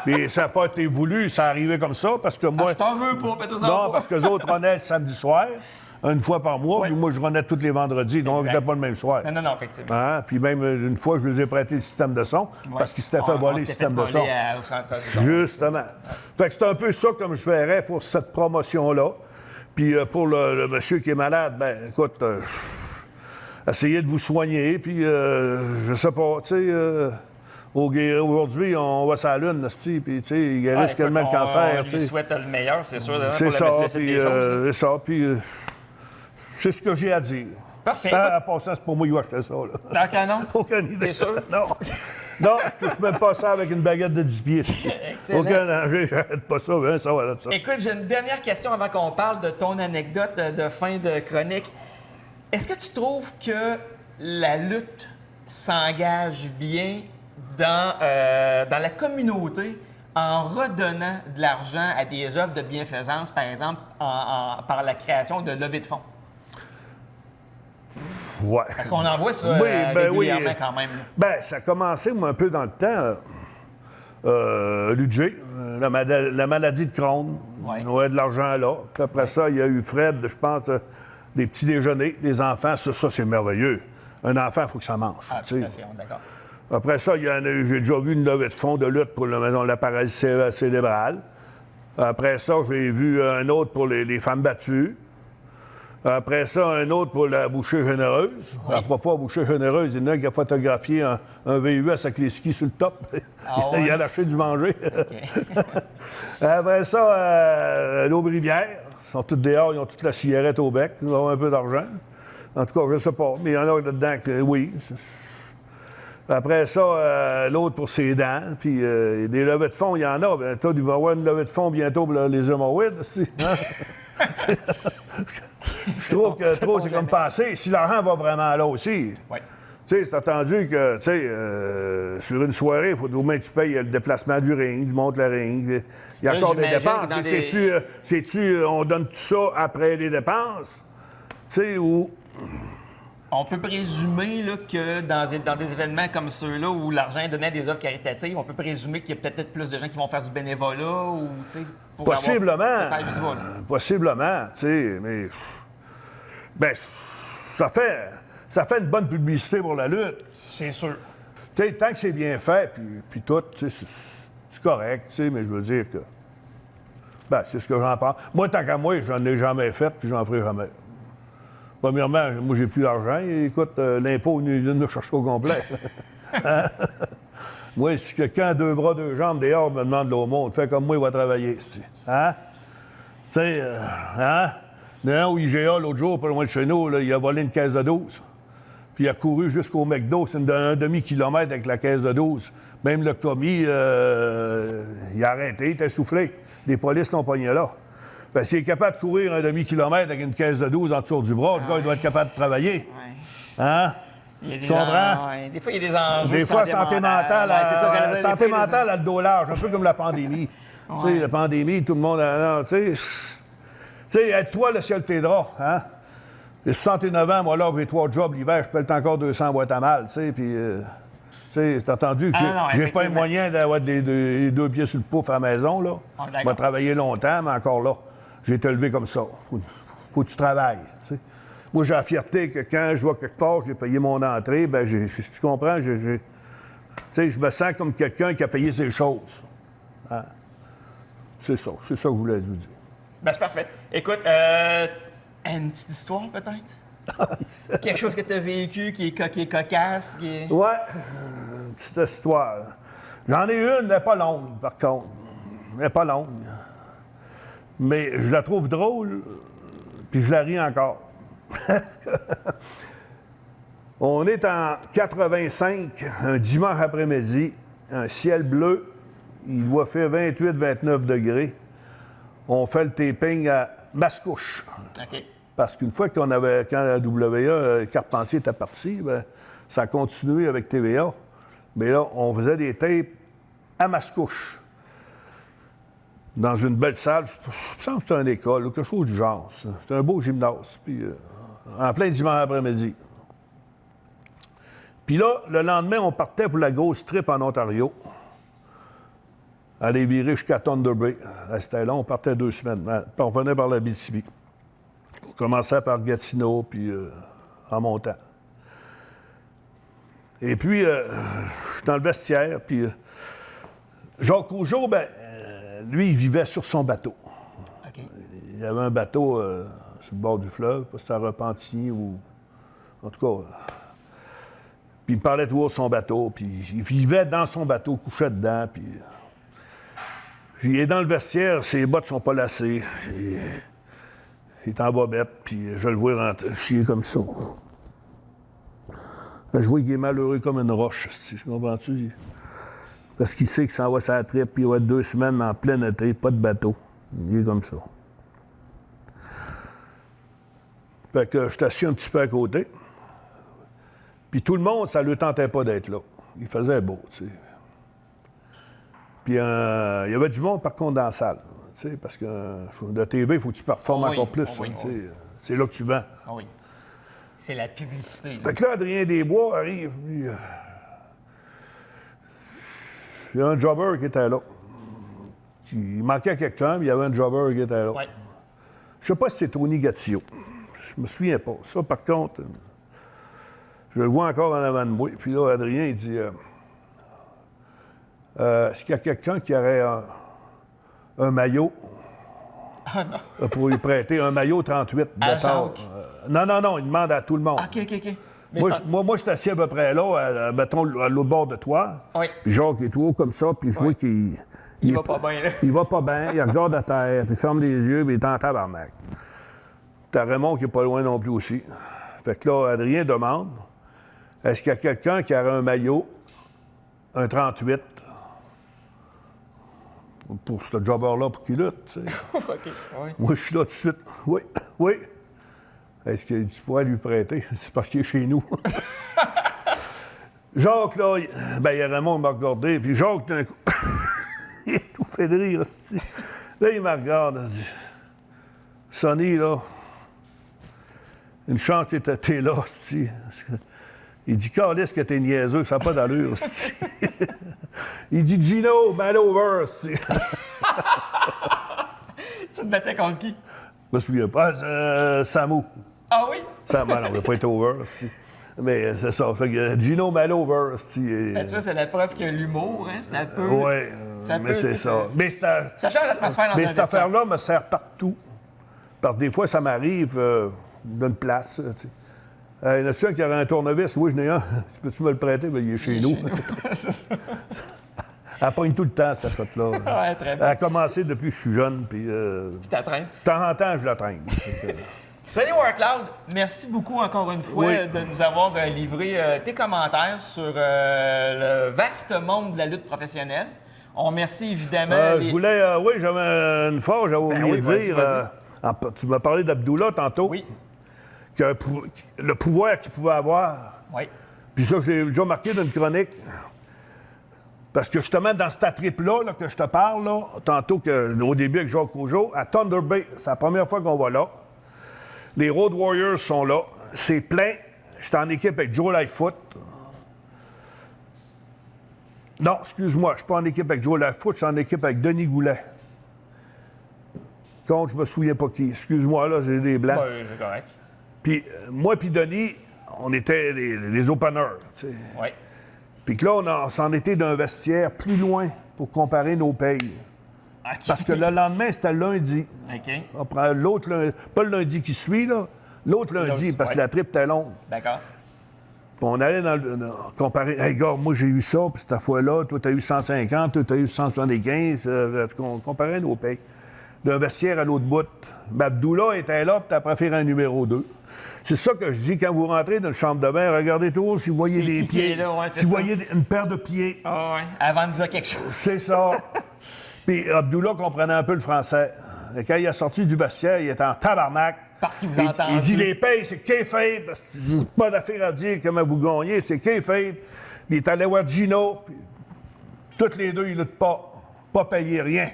Mais ça n'a pas été voulu, ça arrivait comme ça, parce que moi... Je t'en veux pas, fais tout ça. Non, parce que les autres renaient le samedi soir, une fois par mois, Oui. puis moi, je renais tous les vendredis, donc je Exact. n'étais pas le même soir. Non, effectivement. Hein? Puis même une fois, je lui ai prêté le système de son, parce qu'il s'était fait voler le système de son. Au centre de son. Justement. Fait que c'est un peu ça comme je ferais pour cette promotion-là. Puis pour le monsieur qui est malade, ben écoute, essayez de vous soigner, puis je sais pas, tu sais, aujourd'hui, on va sur la Lune, puis tu sais, il guérisse quasiment le cancer. On lui souhaite le meilleur, c'est sûr, C'est pour ça, le site puis des choses. c'est ça, puis c'est ce que j'ai à dire. Parfait. À passant, c'est pour moi qui vais acheter ça, là. Dans le canon? Aucune idée. T'es sûr? Non. Non, je ne touche même pas ça avec une baguette de 10 pieds. Excellent. Aucun danger, j'arrête pas ça, hein, ça va là de ça. Écoute, j'ai une dernière question avant qu'on parle de ton anecdote de fin de chronique. Est-ce que tu trouves que la lutte s'engage bien dans la communauté en redonnant de l'argent à des œuvres de bienfaisance, par exemple, par la création de levées de fonds? Ouais. Parce qu'on en voit ça Oui, ben régulièrement oui. quand même. là. Ben, ça a commencé, moi, un peu dans le temps. L'UG, la maladie de Crohn. Ouais. On avait de l'argent là. Puis après ça, il y a eu Fred, je pense, des petits déjeuners, des enfants. Ça c'est merveilleux. Un enfant, il faut que ça mange. Ah, tu tout sais. à fait, on est d'accord. Après ça, il y en a eu, j'ai déjà vu une levée de fonds de lutte pour la paralysie cérébrale. Après ça, j'ai vu un autre pour les femmes battues. Après ça, un autre pour la bouchée généreuse. Oui. À propos de la bouchée généreuse, il y en a un qui a photographié un VUS avec les skis sur le top. Ah ouais? Il a lâché du manger. OK. Après ça, l'Aubrivière. Ils sont tous dehors, ils ont toute la cigarette au bec. Ils ont un peu d'argent. En tout cas, je ne sais pas. Mais il y en a dedans que oui. Après ça, l'autre pour ses dents. Puis des levées de fonds, il y en a. Ben, toi, il va y avoir une levée de fonds bientôt pour les hémorroïdes. Hein? Je trouve que trop, c'est comme passé. Si l'argent va vraiment là aussi. Oui. Tu sais, c'est attendu que, tu sais, sur une soirée, il faut au moins que tu payes le déplacement du ring, tu montes le ring. Il y a Là, encore des j'imagine dépenses. que dans Mais des- sais-tu, on donne tout ça après les dépenses? Tu sais, ou... On peut présumer là, que dans des événements comme ceux-là où l'argent est donné à des œuvres caritatives, on peut présumer qu'il y a peut-être plus de gens qui vont faire du bénévolat ou, tu sais, pour Possiblement. Peut-être, je sais pas, là. Possiblement, tu sais, mais... Ben, ça fait une bonne publicité pour la lutte. C'est sûr. Tu sais, tant que c'est bien fait, puis tout, tu sais, c'est correct, tu sais, mais je veux dire que... Ben, c'est ce que j'en pense. Moi, tant qu'à moi, j'en ai jamais fait, puis j'en ferai jamais. Premièrement, moi, j'ai plus d'argent. Écoute, l'impôt, il vient de me chercher au complet. Hein? Moi, si quelqu'un a 2 bras, 2 jambes, dehors, me demande de l'aumône, fait comme moi, il va travailler, ici. Hein? Tu sais, hein? D'un au IGA, l'autre jour, pas loin de chez nous, là, il a volé une caisse de 12. Puis il a couru jusqu'au McDo, c'est un demi-kilomètre avec la caisse de 12. Même le commis, il a arrêté, il était soufflé. Les polices l'ont pogné là. Ben, s'il est capable de courir un demi-kilomètre avec une caisse de 12 en dessous du bras, le gars, il doit être capable de travailler. Ouais. Hein? Il y a des Tu comprends? ouais. Des fois, il y a des enjeux. Des fois, santé mentale, Ouais, c'est ça, j'allais dire, des santé fois, il y a des- mentale a le dos large, un peu comme la pandémie. Tu sais, la pandémie, tout le monde... non, tu sais, aide-toi, le ciel t'aidera. Hein? J'ai 69 ans, moi, là, j'ai 3 jobs l'hiver, je pèle encore 200 boîtes à mal, tu sais, puis... tu sais, c'est entendu que Ah, non, j'ai pas les effectivement. moyens d'avoir les 2 pieds sur le pouf à la maison, là. Ah, d'accord. Je vais travailler longtemps, mais encore là, j'ai été élevé comme ça. Faut que tu travailles, tu sais. Moi, j'ai la fierté que quand je vois quelque part, j'ai payé mon entrée, ben si tu comprends, tu sais, je me sens comme quelqu'un qui a payé ses choses. Hein? C'est ça que je voulais vous dire. Ben, c'est parfait. Écoute, une petite histoire, peut-être? Quelque chose que tu as vécu qui est cocasse, qui est... Ouais, une petite histoire. J'en ai une, mais pas longue, par contre. Elle n'est pas longue. Mais je la trouve drôle, puis je la ris encore. On est en 85, un dimanche après-midi, un ciel bleu, il doit faire 28-29 degrés. On fait le taping à Mascouche. OK. Parce qu'une fois quand la WA, Carpentier était parti, ben, ça a continué avec TVA. Mais là, on faisait des tapes à Mascouche. Dans une belle salle, je me semble que c'était une école ou quelque chose du genre. C'était un beau gymnase. Puis, en plein dimanche après-midi. Puis là, le lendemain, on partait pour la grosse trip en Ontario. aller virer jusqu'à Thunder Bay. C'était long, on partait 2 semaines. Puis on revenait par la BTB. On commençait par Gatineau, puis en montant. Et puis, je suis dans le vestiaire, puis Jacques Rougeau, lui, il vivait sur son bateau. OK. Il y avait un bateau sur le bord du fleuve, pas si c'était à Repentigny ou... En tout cas... Puis il me parlait toujours de son bateau, puis il vivait dans son bateau, couchait dedans, puis... Il est dans le vestiaire, ses bottes sont pas lacées. Il est en bobette, puis je le vois rentrer, chier comme ça. Je vois qu'il est malheureux comme une roche, comprends-tu? Parce qu'il sait qu'il s'en va sur la trip, puis il va être 2 semaines en plein été, pas de bateau. Il est comme ça. Fait que je t'assieds un petit peu à côté. Puis tout le monde, ça ne lui tentait pas d'être là. Il faisait beau, tu sais. Puis il y avait du monde, par contre, dans la salle. Tu sais, parce que de TV, il faut que tu performes encore plus. Tu sais. C'est là que tu vends. Ah oui. C'est la publicité. Fait que là, Adrien Desbois arrive. Lui, il y a un jobber qui était là. Il manquait quelqu'un, mais il y avait un jobber qui était là. Oui. Je sais pas si c'est Tony Gattillo. Je me souviens pas. Ça, par contre, je le vois encore en avant de moi. Puis là, Adrien, il dit est-ce qu'il y a quelqu'un qui aurait un maillot pour lui prêter un maillot 38 de tard? Non, il demande à tout le monde. OK. Moi, je suis assis à peu près là, mettons, à l'autre bord de toi. Oui. Puis Jacques est tout haut comme ça, puis je vois qu'il... Il va pas bien, là. Il va pas bien, il regarde à terre, puis il ferme les yeux, puis il est en tabarnak. T'as Raymond qui est pas loin non plus aussi. Fait que là, Adrien demande, est-ce qu'il y a quelqu'un qui aurait un maillot, un 38, pour ce jobber-là, pour qu'il lutte, tu sais? OK, oui. Moi, je suis là tout de suite. Oui. Est-ce qu'il pourrait lui prêter? C'est parce qu'il est chez nous. Jacques, là, il y a Raymond qui m'a regardé, puis Jacques, d'un coup, il est tout fait de rire, c'ti. Là, il me regarde, il dit, Sonny, là, une chance que t'es là, c'ti. Il dit, calisse que t'es niaiseux, ça n'a pas d'allure, c'ti. Il dit, Gino, Malover, c'ti. Tu te battais contre qui? Je me souviens pas, Samu. Ah oui? Non, il n'a pas été over, c'ti. Mais c'est ça. Fait que Gino Malover, c'ti. Tu vois, c'est la preuve que l'humour, hein, ça peut... Oui, ça mais peut, c'est ça. Mais ça change l'atmosphère dans mais un cette vestiaire. affaire-là me sert partout. Parce que des fois, ça m'arrive d'une place. Tu sais. Il y en a qui aurait un tournevis. Oui, je n'ai un. Peux-tu me le prêter? Bien, il est chez nous. Elle pogne tout le temps, cette shot-là. Ouais, très bien. Elle a commencé depuis que je suis jeune. Puis, Puis t'attraines. de temps en temps, je la traîne. Sonny Warcloud, merci beaucoup encore une fois Oui. de nous avoir livré tes commentaires sur le vaste monde de la lutte professionnelle. On remercie évidemment Je voulais... oui, j'avais une phrase, j'avais oublié oui, de vas-y, dire. vas-y. Tu m'as parlé d'Abdullah tantôt. Oui, Que le pouvoir qu'il pouvait avoir. oui. Puis ça, je l'ai déjà marqué dans une chronique. Parce que justement, dans cette trip-là là, que je te parle, là, tantôt au début avec Jacques Rougeau, à Thunder Bay, c'est la première fois qu'on va là. Les Road Warriors sont là. C'est plein. J'étais en équipe avec Joe Lightfoot. Non, excuse-moi, je suis pas en équipe avec Joe Lightfoot, je suis en équipe avec Denis Goulet. Contre, je me souviens pas qui. Excuse-moi, là, j'ai des blancs. Oui, c'est correct. Puis moi puis Denis, on était les openers, tu sais. Oui. Puis que là, on s'en était d'un vestiaire plus loin pour comparer nos payes. OK. Parce que le lendemain, c'était lundi. OK. On prend l'autre lundi, pas le lundi qui suit, là. L'autre lundi, parce que la trip était longue. D'accord. Puis on allait comparer. Hey, gars, moi, j'ai eu ça, puis cette fois-là, toi, t'as eu 150, toi, t'as eu 175. On comparait nos payes. D'un vestiaire à l'autre bout. Ben, Abdullah était là, puis t'as préféré un numéro 2. C'est ça que je dis quand vous rentrez dans une chambre de bain, regardez toujours si vous voyez C'est des qui pieds. est là, ouais, c'est si vous ça. voyez une paire de pieds. Ah ouais. Avant de dire quelque chose. C'est ça. Puis Abdullah comprenait un peu le français. Et quand il est sorti du vestiaire, il était en tabarnak. Parce qu'il vous a entendu. Il dit les payes, c'est kayfabe. Pas d'affaire à dire comment vous gagnez, c'est kayfabe. Puis il est allé voir Gino. Puis toutes les deux, ils luttent pas. Pas payer rien.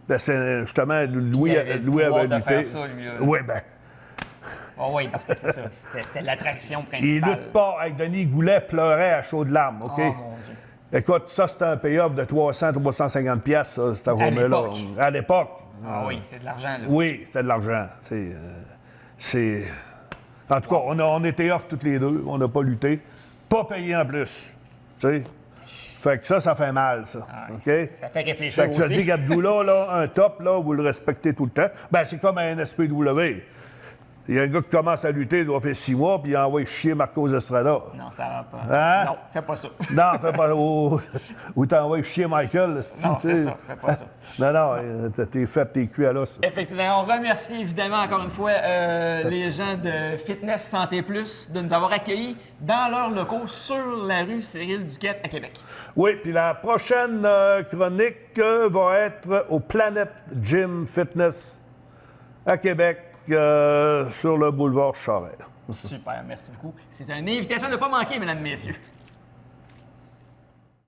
Ben, c'est justement, Louis Il avait le pouvoir avait de lutté. faire ça, lui, là. Oui, ben. Oh oui, parce que c'est ça. C'était l'attraction Il principale. lutte pas. Avec Denis Goulet pleurait à chaudes larmes, OK? Oh mon Dieu. Écoute, ça, c'était un payoff de 300-350 piastres, cette journée-là. l'époque. À l'époque. Ah oui, c'est de l'argent, là. Oui, c'était de l'argent. C'est... En tout cas, on était off toutes les deux. On n'a pas lutté. Pas payé en plus. Tu sais? Fait que ça fait mal, ça. OK? Ça fait réfléchir Fait que ça aussi. dit, Gabdoula, là, un top, là, vous le respectez tout le temps. Ben, c'est comme un SPW. Il y a un gars qui commence à lutter, il doit faire 6 mois, puis il envoie chier Marcos Estrada. Non, ça va pas. Hein? Non, fais pas ça. Non, fais pas. Ou t'envoies chier Michael. Non, tu sais. c'est ça, fais pas ça. Non, t'es fait tes cuits à l'os. Effectivement, on remercie évidemment encore une fois les gens de Fitness Santé Plus de nous avoir accueillis dans leurs locaux sur la rue Cyril Duquette à Québec. Oui, puis la prochaine chronique va être au Planet Gym Fitness à Québec, sur le boulevard Charest. Super, merci beaucoup. C'est une invitation de ne pas manquer, mesdames et messieurs.